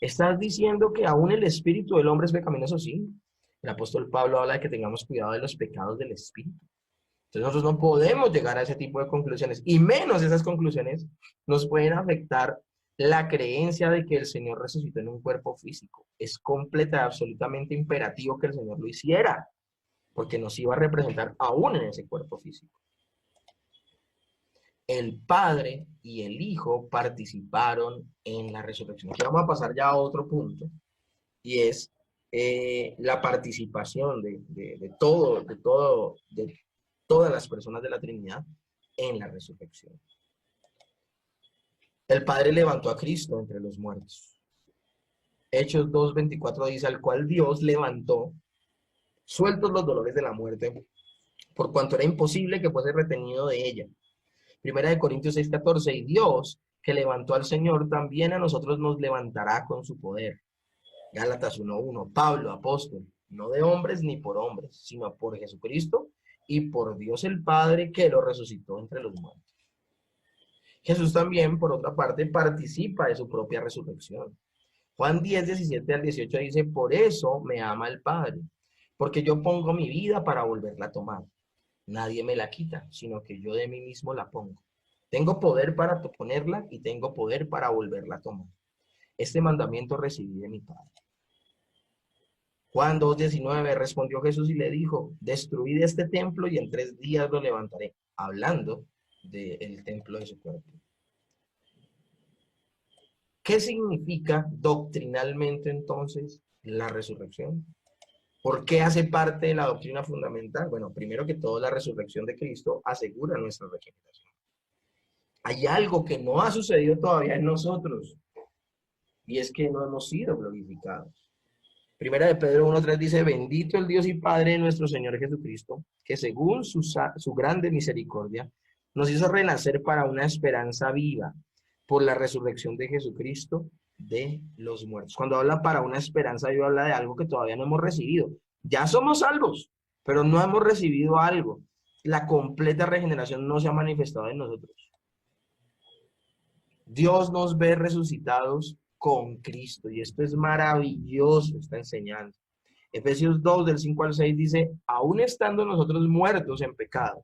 ¿Estás diciendo que aún el espíritu del hombre es pecaminoso? Sí. El apóstol Pablo habla de que tengamos cuidado de los pecados del espíritu. Entonces nosotros no podemos llegar a ese tipo de conclusiones, y menos esas conclusiones nos pueden afectar la creencia de que el Señor resucitó en un cuerpo físico. Es completa y absolutamente imperativo que el Señor lo hiciera, porque nos iba a representar aún en ese cuerpo físico. El Padre y el Hijo participaron en la resurrección. Aquí vamos a pasar ya a otro punto, y es la participación de todas las personas de la Trinidad en la resurrección. El Padre levantó a Cristo entre los muertos. Hechos 2:24 dice, al cual Dios levantó, sueltos los dolores de la muerte, por cuanto era imposible que fuese retenido de ella. Primera de Corintios 6:14, y Dios, que levantó al Señor, también a nosotros nos levantará con su poder. Gálatas 1:1, Pablo, apóstol, no de hombres ni por hombres, sino por Jesucristo y por Dios el Padre, que lo resucitó entre los muertos. Jesús también, por otra parte, participa de su propia resurrección. Juan 10:17-18 dice, por eso me ama el Padre, porque yo pongo mi vida para volverla a tomar. Nadie me la quita, sino que yo de mí mismo la pongo. Tengo poder para ponerla y tengo poder para volverla a tomar. Este mandamiento recibí de mi Padre. Juan 2:19, respondió Jesús y le dijo, destruid este templo y en 3 días lo levantaré, hablando del templo de su cuerpo. ¿Qué significa doctrinalmente entonces la resurrección? ¿Por qué hace parte de la doctrina fundamental? Bueno, primero que todo, la resurrección de Cristo asegura nuestra regeneración. Hay algo que no ha sucedido todavía en nosotros, y es que no hemos sido glorificados. Primera de Pedro 1:3 dice, bendito el Dios y Padre de nuestro Señor Jesucristo, que según su grande misericordia, nos hizo renacer para una esperanza viva por la resurrección de Jesucristo de los muertos. Cuando habla para una esperanza viva, habla de algo que todavía no hemos recibido. Ya somos salvos, pero no hemos recibido algo. La completa regeneración no se ha manifestado en nosotros. Dios nos ve resucitados con Cristo, y esto es maravilloso, esta enseñanza. Efesios 2:5-6 dice, aún estando nosotros muertos en pecado,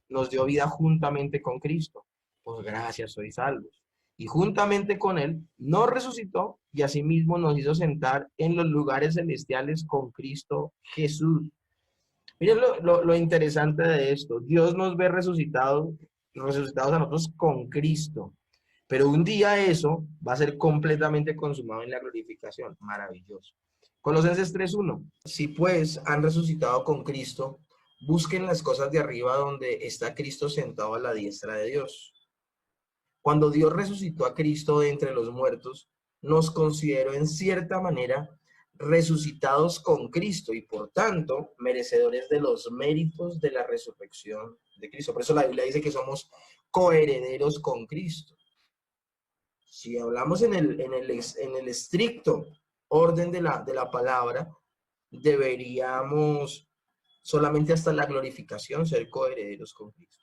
nos dio vida juntamente con Cristo. Por gracia sois salvos. Y juntamente con Él nos resucitó y asimismo nos hizo sentar en los lugares celestiales con Cristo Jesús. Miren lo interesante de esto. Dios nos ve resucitados a nosotros con Cristo. Pero un día eso va a ser completamente consumado en la glorificación. Maravilloso. Colosenses 3:1. Si pues han resucitado con Cristo, busquen las cosas de arriba donde está Cristo sentado a la diestra de Dios. Cuando Dios resucitó a Cristo de entre los muertos, nos consideró en cierta manera resucitados con Cristo y por tanto merecedores de los méritos de la resurrección de Cristo. Por eso la Biblia dice que somos coherederos con Cristo. Si hablamos en el estricto orden de la palabra, deberíamos solamente hasta la glorificación ser coherederos con Cristo.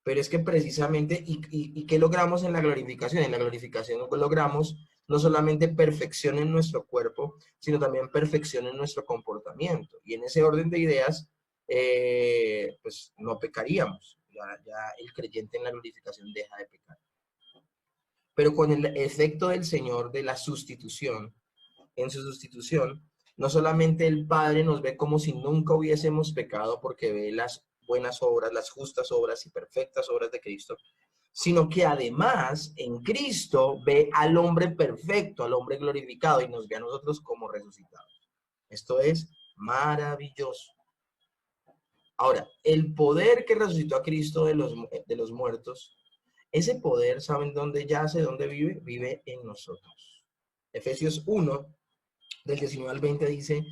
Pero es que precisamente, ¿y qué logramos en la glorificación? En la glorificación logramos no solamente perfección en nuestro cuerpo, sino también perfección en nuestro comportamiento. Y en ese orden de ideas, pues no pecaríamos. Ya el creyente en la glorificación deja de pecar. pero con el efecto del Señor de la sustitución, en su sustitución, no solamente el Padre nos ve como si nunca hubiésemos pecado porque ve las buenas obras, las justas obras y perfectas obras de Cristo, sino que además en Cristo ve al hombre perfecto, al hombre glorificado y nos ve a nosotros como resucitados. Esto es maravilloso. Ahora, el poder que resucitó a Cristo de los muertos, ese poder, ¿saben dónde yace, dónde vive? Vive en nosotros. Efesios 1, del 19 al 20 dice,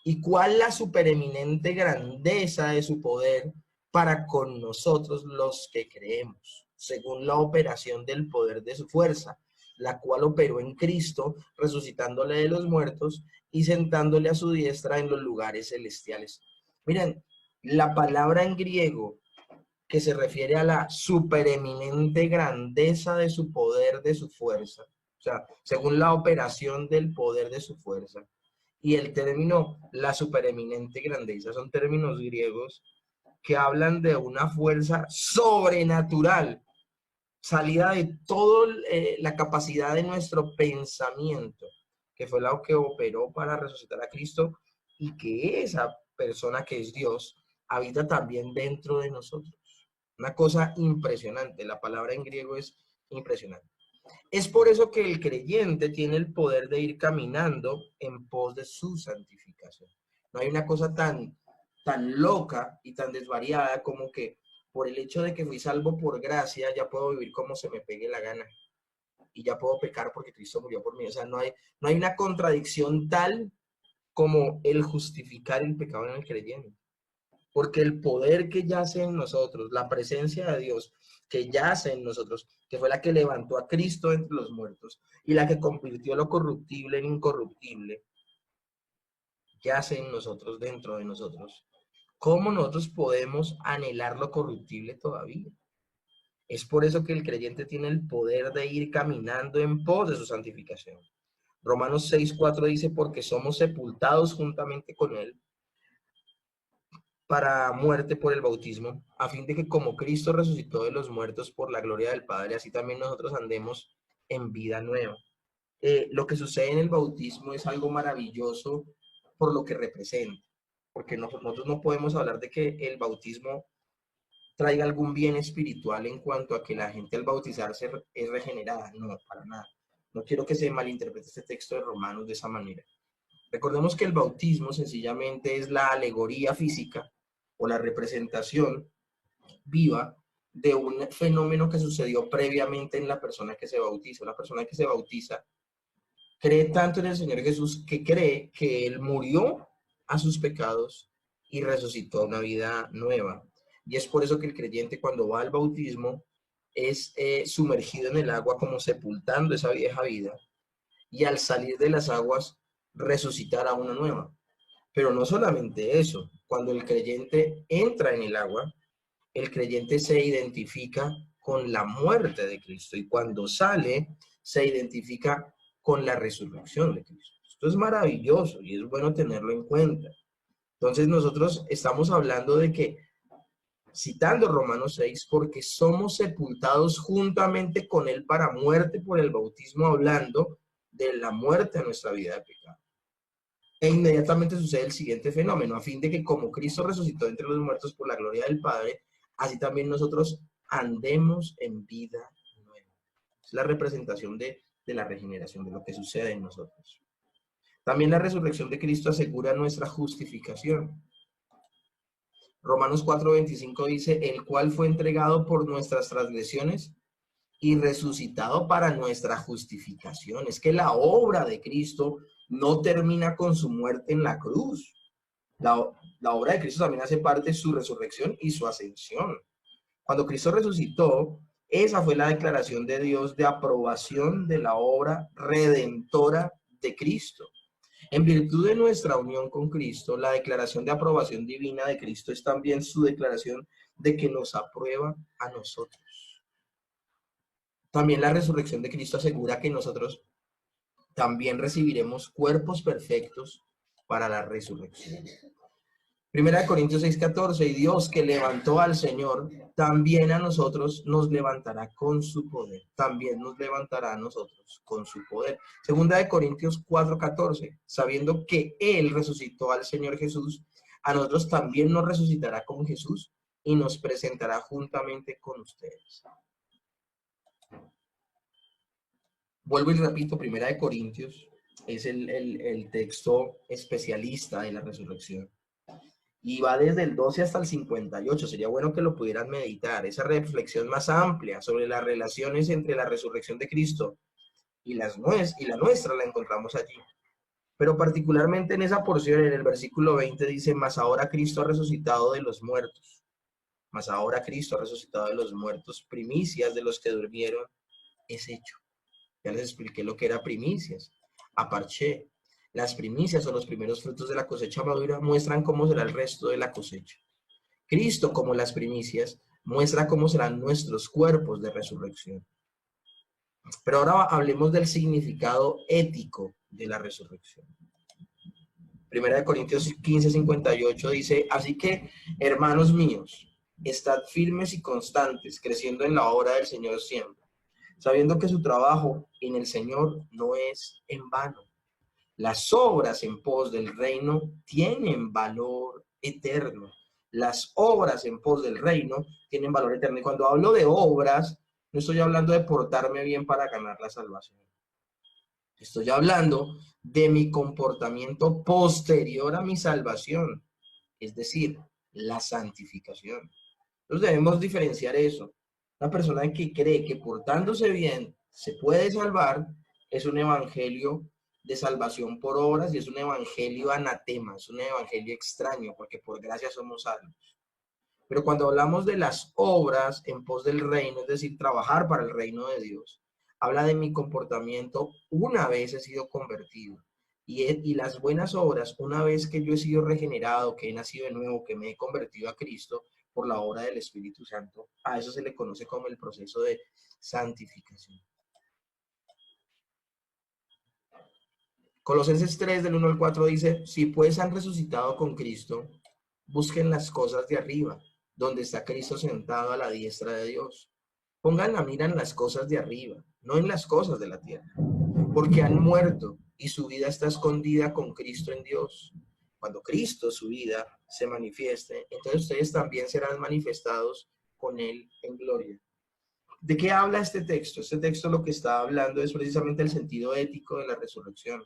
¿y cuál la supereminente grandeza de su poder para con nosotros los que creemos, según la operación del poder de su fuerza, la cual operó en Cristo, resucitándole de los muertos y sentándole a su diestra en los lugares celestiales? Miren, la palabra en griego que se refiere a la supereminente grandeza de su poder, de su fuerza, o sea, según la operación del poder de su fuerza, y el término la supereminente grandeza son términos griegos que hablan de una fuerza sobrenatural, salida de toda la capacidad de nuestro pensamiento, que fue la que operó para resucitar a Cristo, y que esa persona que es Dios habita también dentro de nosotros. Una cosa impresionante, la palabra en griego es impresionante. Es por eso que el creyente tiene el poder de ir caminando en pos de su santificación. No hay una cosa tan loca y tan desvariada como que por el hecho de que fui salvo por gracia, ya puedo vivir como se me pegue la gana y ya puedo pecar porque Cristo murió por mí. O sea, no hay una contradicción tal como el justificar el pecado en el creyente. Porque el poder que yace en nosotros, la presencia de Dios que yace en nosotros, que fue la que levantó a Cristo entre los muertos y la que convirtió lo corruptible en incorruptible, yace en nosotros, dentro de nosotros. ¿Cómo nosotros podemos anhelar lo corruptible todavía? Es por eso que el creyente tiene el poder de ir caminando en pos de su santificación. Romanos 6:4 dice, porque somos sepultados juntamente con él para muerte por el bautismo, a fin de que como Cristo resucitó de los muertos por la gloria del Padre, así también nosotros andemos en vida nueva. Lo que sucede en el bautismo es algo maravilloso por lo que representa, porque nosotros no podemos hablar de que el bautismo traiga algún bien espiritual en cuanto a que la gente al bautizarse es regenerada. No, para nada. No quiero que se malinterprete este texto de Romanos de esa manera. Recordemos que el bautismo sencillamente es la alegoría física o la representación viva de un fenómeno que sucedió previamente en la persona que se bautiza. La persona que se bautiza cree tanto en el Señor Jesús que cree que Él murió a sus pecados y resucitó a una vida nueva. Y es por eso que el creyente cuando va al bautismo es sumergido en el agua como sepultando esa vieja vida y al salir de las aguas resucitar a una nueva. Pero no solamente eso, cuando el creyente entra en el agua, el creyente se identifica con la muerte de Cristo y cuando sale se identifica con la resurrección de Cristo. Esto es maravilloso y es bueno tenerlo en cuenta. Entonces nosotros estamos hablando de que, citando Romanos 6, porque somos sepultados juntamente con él para muerte por el bautismo, hablando de la muerte a nuestra vida de pecado. E inmediatamente sucede el siguiente fenómeno, a fin de que como Cristo resucitó entre los muertos por la gloria del Padre, así también nosotros andemos en vida nueva. Es la representación de la regeneración, de lo que sucede en nosotros. También la resurrección de Cristo asegura nuestra justificación. Romanos 4:25 dice, el cual fue entregado por nuestras transgresiones y resucitado para nuestra justificación. Es que la obra de Cristo no termina con su muerte en la cruz. La obra de Cristo también hace parte de su resurrección y su ascensión. Cuando Cristo resucitó, esa fue la declaración de Dios de aprobación de la obra redentora de Cristo. En virtud de nuestra unión con Cristo, la declaración de aprobación divina de Cristo es también su declaración de que nos aprueba a nosotros. También la resurrección de Cristo asegura que nosotros también recibiremos cuerpos perfectos para la resurrección. Primera de Corintios 6:14, y Dios que levantó al Señor, también a nosotros nos levantará con su poder. También nos levantará a nosotros con su poder. Segunda de Corintios 4:14, sabiendo que Él resucitó al Señor Jesús, a nosotros también nos resucitará con Jesús y nos presentará juntamente con ustedes. Vuelvo y repito, Primera de Corintios es el texto especialista de la resurrección. Y va desde el 12 hasta el 58. Sería bueno que lo pudieran meditar. Esa reflexión más amplia sobre las relaciones entre la resurrección de Cristo y la nuestra la encontramos allí. Pero particularmente en esa porción, en el versículo 20, dice, mas ahora Cristo ha resucitado de los muertos. Mas ahora Cristo ha resucitado de los muertos. Primicias de los que durmieron es hecho. Ya les expliqué lo que era primicias. Aparché. Las primicias o los primeros frutos de la cosecha madura muestran cómo será el resto de la cosecha. Cristo, como las primicias, muestra cómo serán nuestros cuerpos de resurrección. Pero ahora hablemos del significado ético de la resurrección. Primera de Corintios 15:58 dice, así que, hermanos míos, estad firmes y constantes, creciendo en la obra del Señor siempre, sabiendo que su trabajo en el Señor no es en vano. Las obras en pos del reino tienen valor eterno. Las obras en pos del reino tienen valor eterno. Y cuando hablo de obras, no estoy hablando de portarme bien para ganar la salvación. Estoy hablando de mi comportamiento posterior a mi salvación, es decir, la santificación. Entonces debemos diferenciar eso. Una persona que cree que portándose bien se puede salvar es un evangelio de salvación por obras y es un evangelio anatema, es un evangelio extraño, porque por gracia somos salvos. Pero cuando hablamos de las obras en pos del reino, es decir, trabajar para el reino de Dios, habla de mi comportamiento una vez he sido convertido. Y las buenas obras, una vez que yo he sido regenerado, que he nacido de nuevo, que me he convertido a Cristo por la obra del Espíritu Santo, a eso se le conoce como el proceso de santificación. Colosenses 3, del 1 al 4 dice, si pues han resucitado con Cristo, busquen las cosas de arriba, donde está Cristo sentado a la diestra de Dios. Pongan la mira en las cosas de arriba, no en las cosas de la tierra, porque han muerto y su vida está escondida con Cristo en Dios. Cuando Cristo, su vida, se manifieste, entonces ustedes también serán manifestados con Él en gloria. ¿De qué habla este texto? Este texto lo que está hablando es precisamente el sentido ético de la resurrección.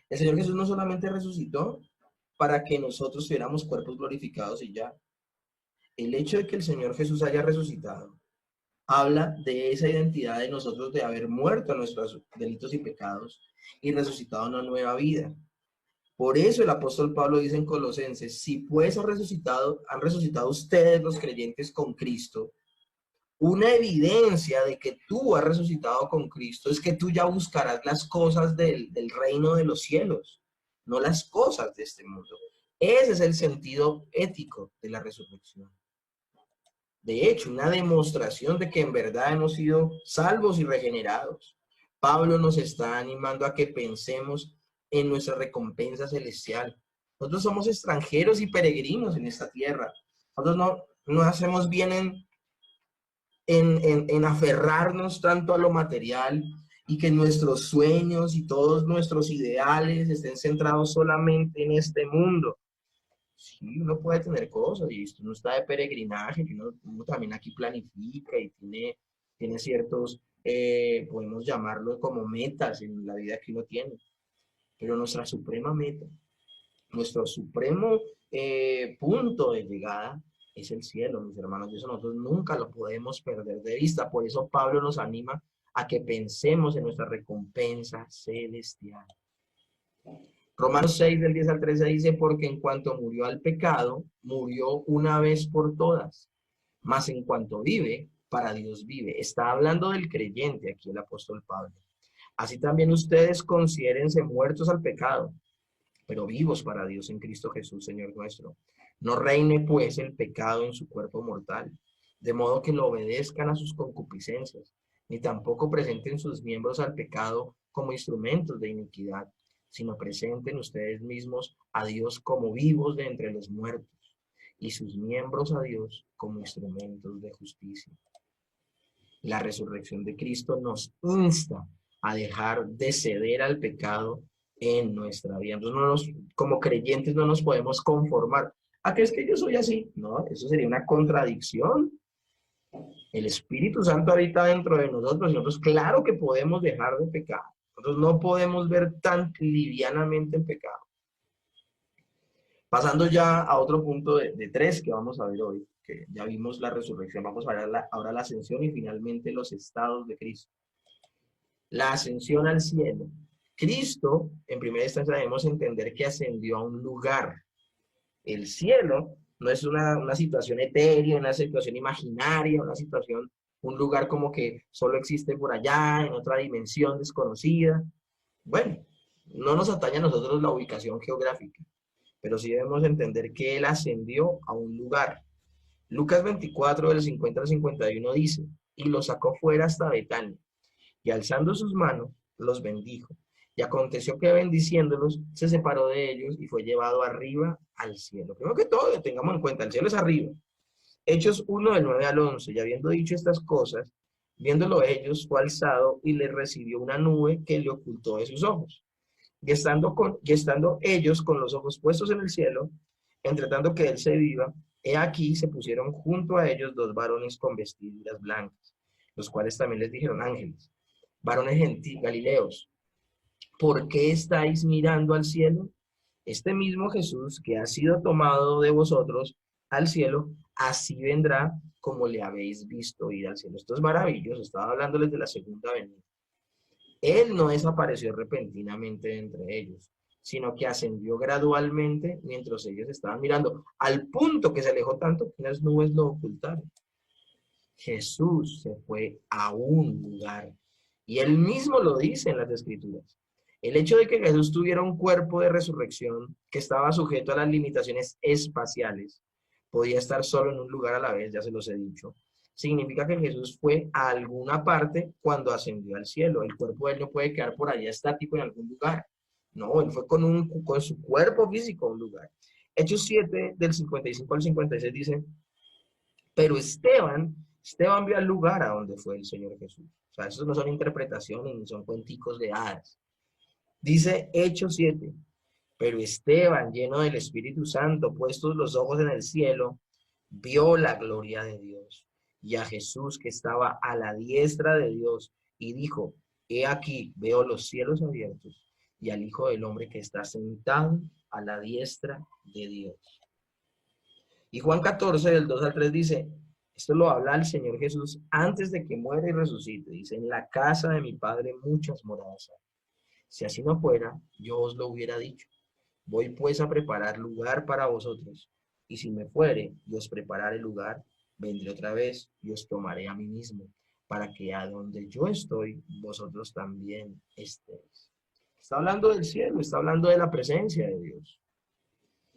El Señor Jesús no solamente resucitó para que nosotros tuviéramos cuerpos glorificados y ya. El hecho de que el Señor Jesús haya resucitado habla de esa identidad de nosotros de haber muerto a nuestros delitos y pecados y resucitado a una nueva vida. Por eso el apóstol Pablo dice en Colosenses, si pues han resucitado ustedes los creyentes con Cristo, una evidencia de que tú has resucitado con Cristo es que tú ya buscarás las cosas del reino de los cielos, no las cosas de este mundo. Ese es el sentido ético de la resurrección. De hecho, una demostración de que en verdad hemos sido salvos y regenerados. Pablo nos está animando a que pensemos en nuestra recompensa celestial. Nosotros somos extranjeros y peregrinos en esta tierra. Nosotros no hacemos bien en aferrarnos tanto a lo material y que nuestros sueños y todos nuestros ideales estén centrados solamente en este mundo. Sí, uno puede tener cosas y uno está de peregrinaje, que uno también aquí planifica y tiene ciertos, podemos llamarlo como metas en la vida que uno tiene, pero nuestra suprema meta, nuestro supremo punto de llegada es el cielo, mis hermanos, y eso nosotros nunca lo podemos perder de vista. Por eso Pablo nos anima a que pensemos en nuestra recompensa celestial. Romanos 6, del 10 al 13 dice, porque en cuanto murió al pecado, murió una vez por todas, mas en cuanto vive, para Dios vive. Está hablando del creyente aquí el apóstol Pablo. Así también ustedes considérense muertos al pecado, pero vivos para Dios en Cristo Jesús, Señor nuestro. No reine pues el pecado en su cuerpo mortal, de modo que lo obedezcan a sus concupiscencias, ni tampoco presenten sus miembros al pecado como instrumentos de iniquidad, sino presenten ustedes mismos a Dios como vivos de entre los muertos y sus miembros a Dios como instrumentos de justicia. La resurrección de Cristo nos insta a dejar de ceder al pecado en nuestra vida. Entonces, como creyentes no nos podemos conformar. ¿A qué es que yo soy así? No, eso sería una contradicción. El Espíritu Santo habita dentro de nosotros y nosotros claro que podemos dejar de pecar. Nosotros no podemos ver tan livianamente el pecado. Pasando ya a otro punto de tres que vamos a ver hoy, que ya vimos la resurrección, vamos a ver ahora la ascensión y finalmente los estados de Cristo. La ascensión al cielo. Cristo, en primera instancia, debemos entender que ascendió a un lugar. El cielo no es una situación etérea, una situación imaginaria, una situación, un lugar como que solo existe por allá, en otra dimensión desconocida. Bueno, no nos atañe a nosotros la ubicación geográfica, pero sí debemos entender que Él ascendió a un lugar. Lucas 24, del 50 al 51 dice, y lo sacó fuera hasta Betania, y alzando sus manos, los bendijo. Y aconteció que bendiciéndolos, se separó de ellos y fue llevado arriba al cielo. Primero que todo, tengamos en cuenta, el cielo es arriba. Hechos 1, del 9 al 11, y habiendo dicho estas cosas, viéndolo ellos, fue alzado y le recibió una nube que le ocultó de sus ojos. Y estando ellos con los ojos puestos en el cielo, entre tanto que él se iba, he aquí se pusieron junto a ellos dos varones con vestiduras blancas, los cuales también les dijeron ángeles, varones galileos, ¿por qué estáis mirando al cielo? Este mismo Jesús que ha sido tomado de vosotros al cielo, así vendrá como le habéis visto ir al cielo. Esto es maravilloso, estaba hablándoles de la segunda venida. Él no desapareció repentinamente de entre ellos, sino que ascendió gradualmente mientras ellos estaban mirando, al punto que se alejó tanto que las nubes lo ocultaron. Jesús se fue a un lugar, y él mismo lo dice en las Escrituras. El hecho de que Jesús tuviera un cuerpo de resurrección que estaba sujeto a las limitaciones espaciales, podía estar solo en un lugar a la vez, ya se los he dicho, significa que Jesús fue a alguna parte cuando ascendió al cielo. El cuerpo de él no puede quedar por allá estático en algún lugar. No, él fue con su cuerpo físico a un lugar. Hechos 7, del 55 al 56 dice, pero Esteban vio al lugar a donde fue el Señor Jesús. O sea, esos no son interpretaciones ni son cuenticos de hadas. Dice Hechos 7, pero Esteban, lleno del Espíritu Santo, puestos los ojos en el cielo, vio la gloria de Dios y a Jesús que estaba a la diestra de Dios y dijo, he aquí, veo los cielos abiertos y al Hijo del Hombre que está sentado a la diestra de Dios. Y Juan 14, del 2 al 3 dice, esto lo habla el Señor Jesús antes de que muera y resucite. Dice, en la casa de mi Padre muchas moradas hay. Si así no fuera, yo os lo hubiera dicho. Voy pues a preparar lugar para vosotros. Y si me fuere y os prepararé lugar, vendré otra vez y os tomaré a mí mismo, para que a donde yo estoy, vosotros también estéis. Está hablando del cielo, está hablando de la presencia de Dios.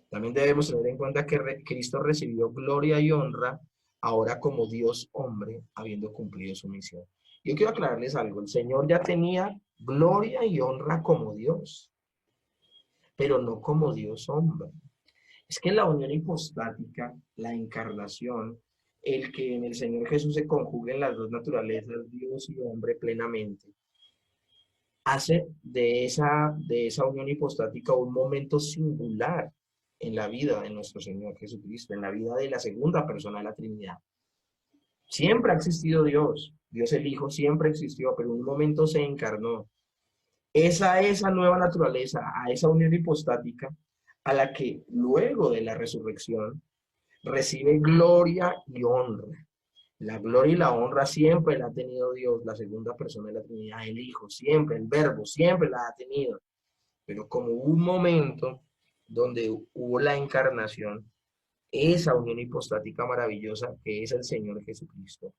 También debemos tener en cuenta que Cristo recibió gloria y honra ahora como Dios hombre, habiendo cumplido su misión. Yo quiero aclararles algo, el Señor ya tenía gloria y honra como Dios, pero no como Dios hombre. Es que la unión hipostática, la encarnación, el que en el Señor Jesús se conjuguen las dos naturalezas, Dios y hombre plenamente, hace de esa unión hipostática un momento singular en la vida de nuestro Señor Jesucristo, en la vida de la segunda persona de la Trinidad. Siempre ha existido Dios, Dios el Hijo siempre existió, pero en un momento se encarnó. Esa nueva naturaleza, a esa unión hipostática, a la que luego de la resurrección recibe gloria y honra. La gloria y la honra siempre la ha tenido Dios, la segunda persona de la Trinidad, el Hijo, siempre, el Verbo, siempre la ha tenido. Pero como hubo un momento donde hubo la encarnación, esa unión hipostática maravillosa que es el Señor Jesucristo,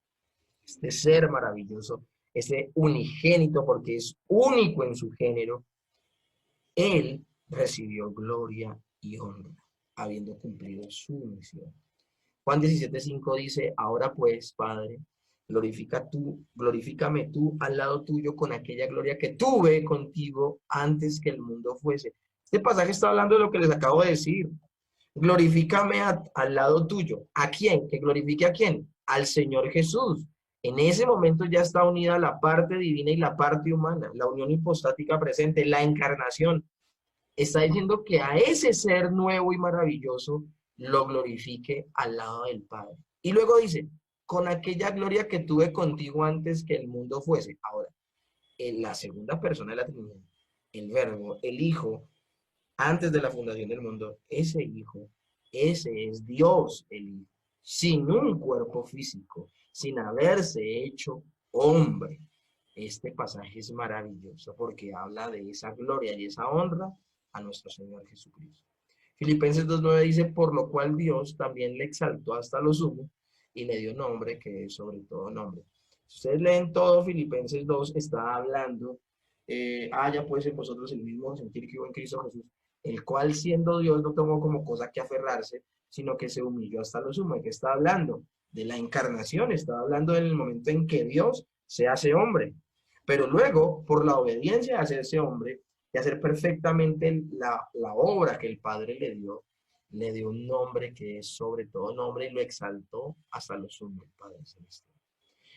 este ser maravilloso, ese unigénito porque es único en su género, él recibió gloria y honra, habiendo cumplido su misión. Juan 17:5 dice, ahora pues, Padre, glorifícame tú al lado tuyo con aquella gloria que tuve contigo antes que el mundo fuese. Este pasaje está hablando de lo que les acabo de decir. Glorifícame al lado tuyo. ¿A quién? ¿Que glorifique a quién? Al Señor Jesús. En ese momento ya está unida la parte divina y la parte humana, la unión hipostática presente, la encarnación. Está diciendo que a ese ser nuevo y maravilloso lo glorifique al lado del Padre. Y luego dice, con aquella gloria que tuve contigo antes que el mundo fuese. Ahora, en la segunda persona de la Trinidad, el Verbo, el Hijo, antes de la fundación del mundo, ese Hijo, ese es Dios, el Hijo, sin un cuerpo físico, sin haberse hecho hombre. Este pasaje es maravilloso porque habla de esa gloria y esa honra a nuestro Señor Jesucristo. Filipenses 2:9 dice, por lo cual Dios también le exaltó hasta lo sumo y le dio nombre que es sobre todo nombre. Si ustedes leen todo Filipenses 2, está hablando, ya pues en vosotros el mismo sentir que hubo en Cristo Jesús, el cual siendo Dios no tomó como cosa que aferrarse, sino que se humilló hasta lo sumo. ¿De qué está hablando? De la encarnación, está hablando del momento en que Dios se hace hombre. Pero luego, por la obediencia de hacerse hombre, de hacer perfectamente la obra que el Padre le dio un nombre que es sobre todo nombre y lo exaltó hasta lo sumo el Padre Celestial.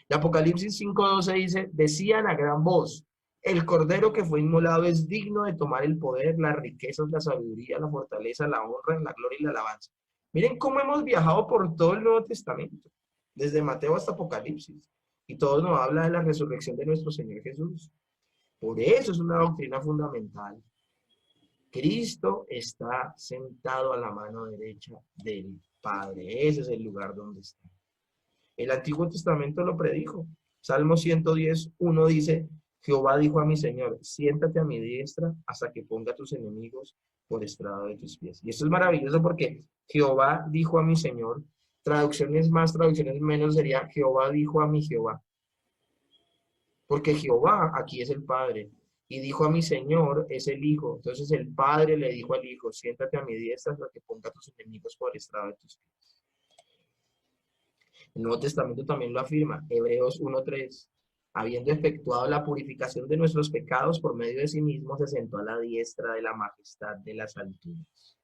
En Apocalipsis 5:12 dice, decían a gran voz, el Cordero que fue inmolado es digno de tomar el poder, las riquezas, la sabiduría, la fortaleza, la honra, la gloria y la alabanza. Miren cómo hemos viajado por todo el Nuevo Testamento, desde Mateo hasta Apocalipsis, y todo nos habla de la resurrección de nuestro Señor Jesús. Por eso es una doctrina fundamental. Cristo está sentado a la mano derecha del Padre. Ese es el lugar donde está. El Antiguo Testamento lo predijo. Salmo 110:1 dice, Jehová dijo a mi Señor, siéntate a mi diestra hasta que ponga a tus enemigos por estrado de tus pies. Y esto es maravilloso porque Jehová dijo a mi Señor, traducciones más, traducciones menos sería Jehová dijo a mi Jehová. Porque Jehová aquí es el Padre. Y dijo a mi Señor es el Hijo. Entonces el Padre le dijo al Hijo, siéntate a mi diestra hasta que ponga a tus enemigos por estrado de tus pies. El Nuevo Testamento también lo afirma, Hebreos 1:3. Habiendo efectuado la purificación de nuestros pecados por medio de sí mismo, se sentó a la diestra de la majestad de las alturas.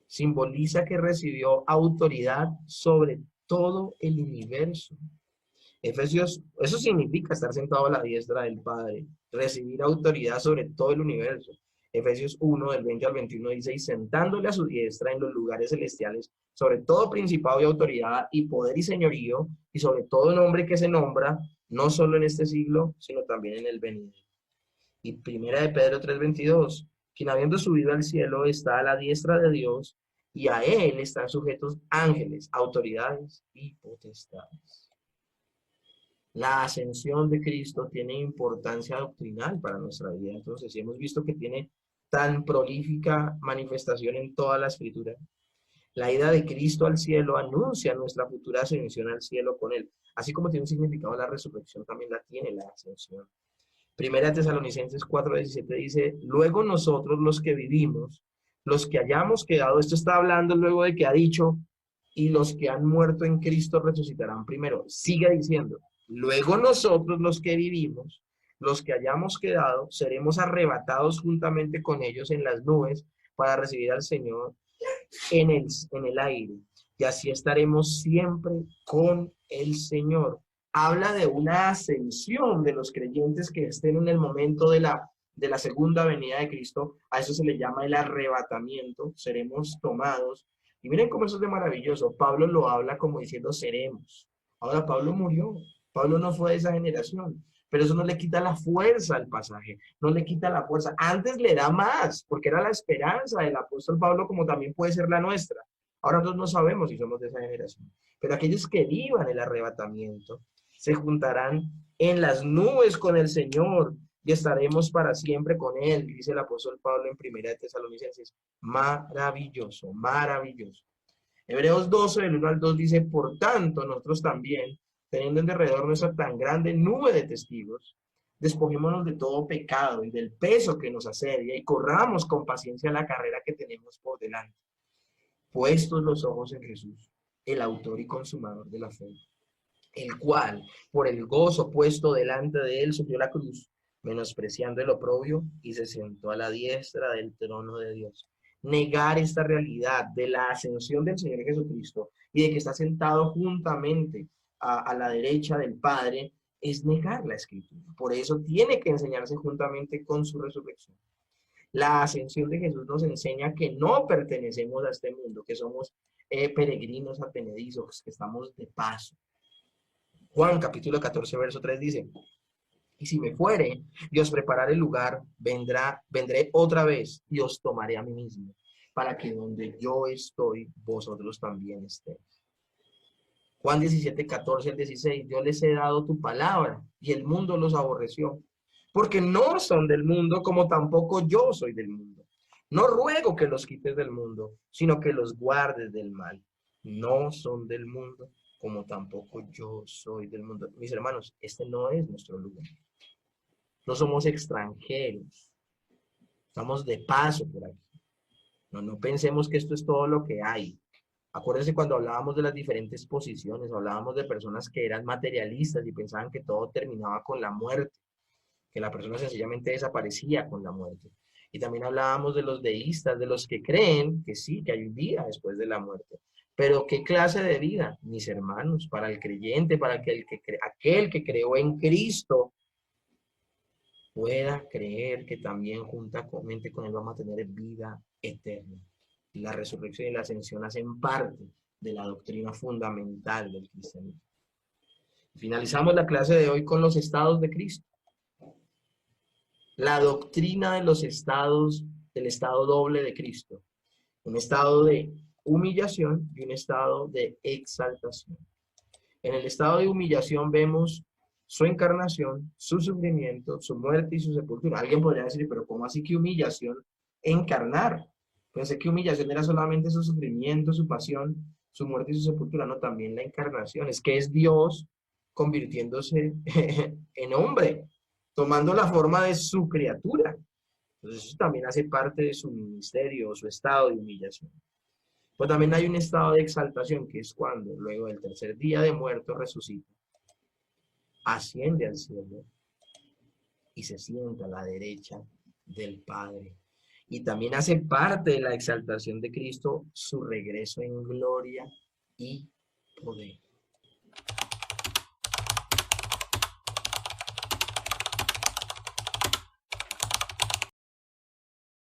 Simboliza que recibió autoridad sobre todo el universo. Efesios, eso significa estar sentado a la diestra del Padre, recibir autoridad sobre todo el universo. Efesios 1, del 20 al 21 dice, y sentándole a su diestra en los lugares celestiales, sobre todo principado y autoridad y poder y señorío, y sobre todo nombre que se nombra, no solo en este siglo, sino también en el venidero. Y primera de Pedro 3:22, quien habiendo subido al cielo está a la diestra de Dios, y a él están sujetos ángeles, autoridades y potestades. La ascensión de Cristo tiene importancia doctrinal para nuestra vida. Entonces, si hemos visto que tiene tan prolífica manifestación en toda la Escritura, la ida de Cristo al cielo anuncia nuestra futura ascensión al cielo con él. Así como tiene un significado la resurrección, también la tiene la ascensión. Primera Tesalonicenses 4:17 dice, luego nosotros los que vivimos, los que hayamos quedado, esto está hablando luego de que ha dicho, y los que han muerto en Cristo resucitarán primero. Sigue diciendo, luego nosotros los que vivimos, los que hayamos quedado, seremos arrebatados juntamente con ellos en las nubes para recibir al Señor en el aire. Y así estaremos siempre con el Señor. Habla de una ascensión de los creyentes que estén en el momento de la segunda venida de Cristo. A eso se le llama el arrebatamiento. Seremos tomados. Y miren cómo eso es de maravilloso. Pablo lo habla como diciendo seremos. Ahora Pablo murió. Pablo no fue de esa generación. Pero eso no le quita la fuerza al pasaje, no le quita la fuerza. Antes le da más, porque era la esperanza del apóstol Pablo, como también puede ser la nuestra. Ahora nosotros no sabemos si somos de esa generación. Pero aquellos que vivan el arrebatamiento se juntarán en las nubes con el Señor y estaremos para siempre con Él, dice el apóstol Pablo en Primera de Tesalonicenses. Maravilloso, maravilloso. Hebreos 12, del 1 al 2 dice, por tanto, nosotros también, teniendo en derredor nuestra tan grande nube de testigos, despojémonos de todo pecado y del peso que nos asedia y corramos con paciencia la carrera que tenemos por delante, puestos los ojos en Jesús, el autor y consumador de la fe, el cual, por el gozo puesto delante de él, sufrió la cruz, menospreciando el oprobio, y se sentó a la diestra del trono de Dios. Negar esta realidad de la ascensión del Señor Jesucristo y de que está sentado juntamente a la derecha del Padre es negar la Escritura. Por eso tiene que enseñarse juntamente con su resurrección. La ascensión de Jesús nos enseña que no pertenecemos a este mundo, que somos peregrinos advenedizos, que estamos de paso. Juan capítulo 14, verso 3 dice, y si me fuere y os prepararé el lugar, vendré otra vez y os tomaré a mí mismo, para que donde yo estoy, vosotros también estéis. Juan 17, 14 al 16, yo les he dado tu palabra y el mundo los aborreció, porque no son del mundo como tampoco yo soy del mundo. No ruego que los quites del mundo, sino que los guardes del mal. No son del mundo como tampoco yo soy del mundo. Mis hermanos, este no es nuestro lugar. No somos extranjeros. Estamos de paso por aquí. No pensemos que esto es todo lo que hay. Acuérdense cuando hablábamos de las diferentes posiciones, hablábamos de personas que eran materialistas y pensaban que todo terminaba con la muerte, que la persona sencillamente desaparecía con la muerte. Y también hablábamos de los deístas, de los que creen que sí, que hay un día después de la muerte. Pero ¿qué clase de vida? Mis hermanos, para el creyente, para aquel que creó en Cristo, pueda creer que también juntamente con él vamos a tener vida eterna. La resurrección y la ascensión hacen parte de la doctrina fundamental del cristianismo. Finalizamos la clase de hoy con los estados de Cristo. La doctrina de los estados, del estado doble de Cristo. Un estado de humillación y un estado de exaltación. En el estado de humillación vemos su encarnación, su sufrimiento, su muerte y su sepultura. Alguien podría decir, pero ¿cómo así que humillación encarnar? Pensé que humillación era solamente su sufrimiento, su pasión, su muerte y su sepultura. No, también la encarnación. Es que es Dios convirtiéndose en hombre, tomando la forma de su criatura. Entonces eso también hace parte de su ministerio, su estado de humillación. Pues también hay un estado de exaltación, que es cuando, luego del tercer día de muerto, resucita, asciende al cielo y se sienta a la derecha del Padre. Y también hace parte de la exaltación de Cristo su regreso en gloria y poder.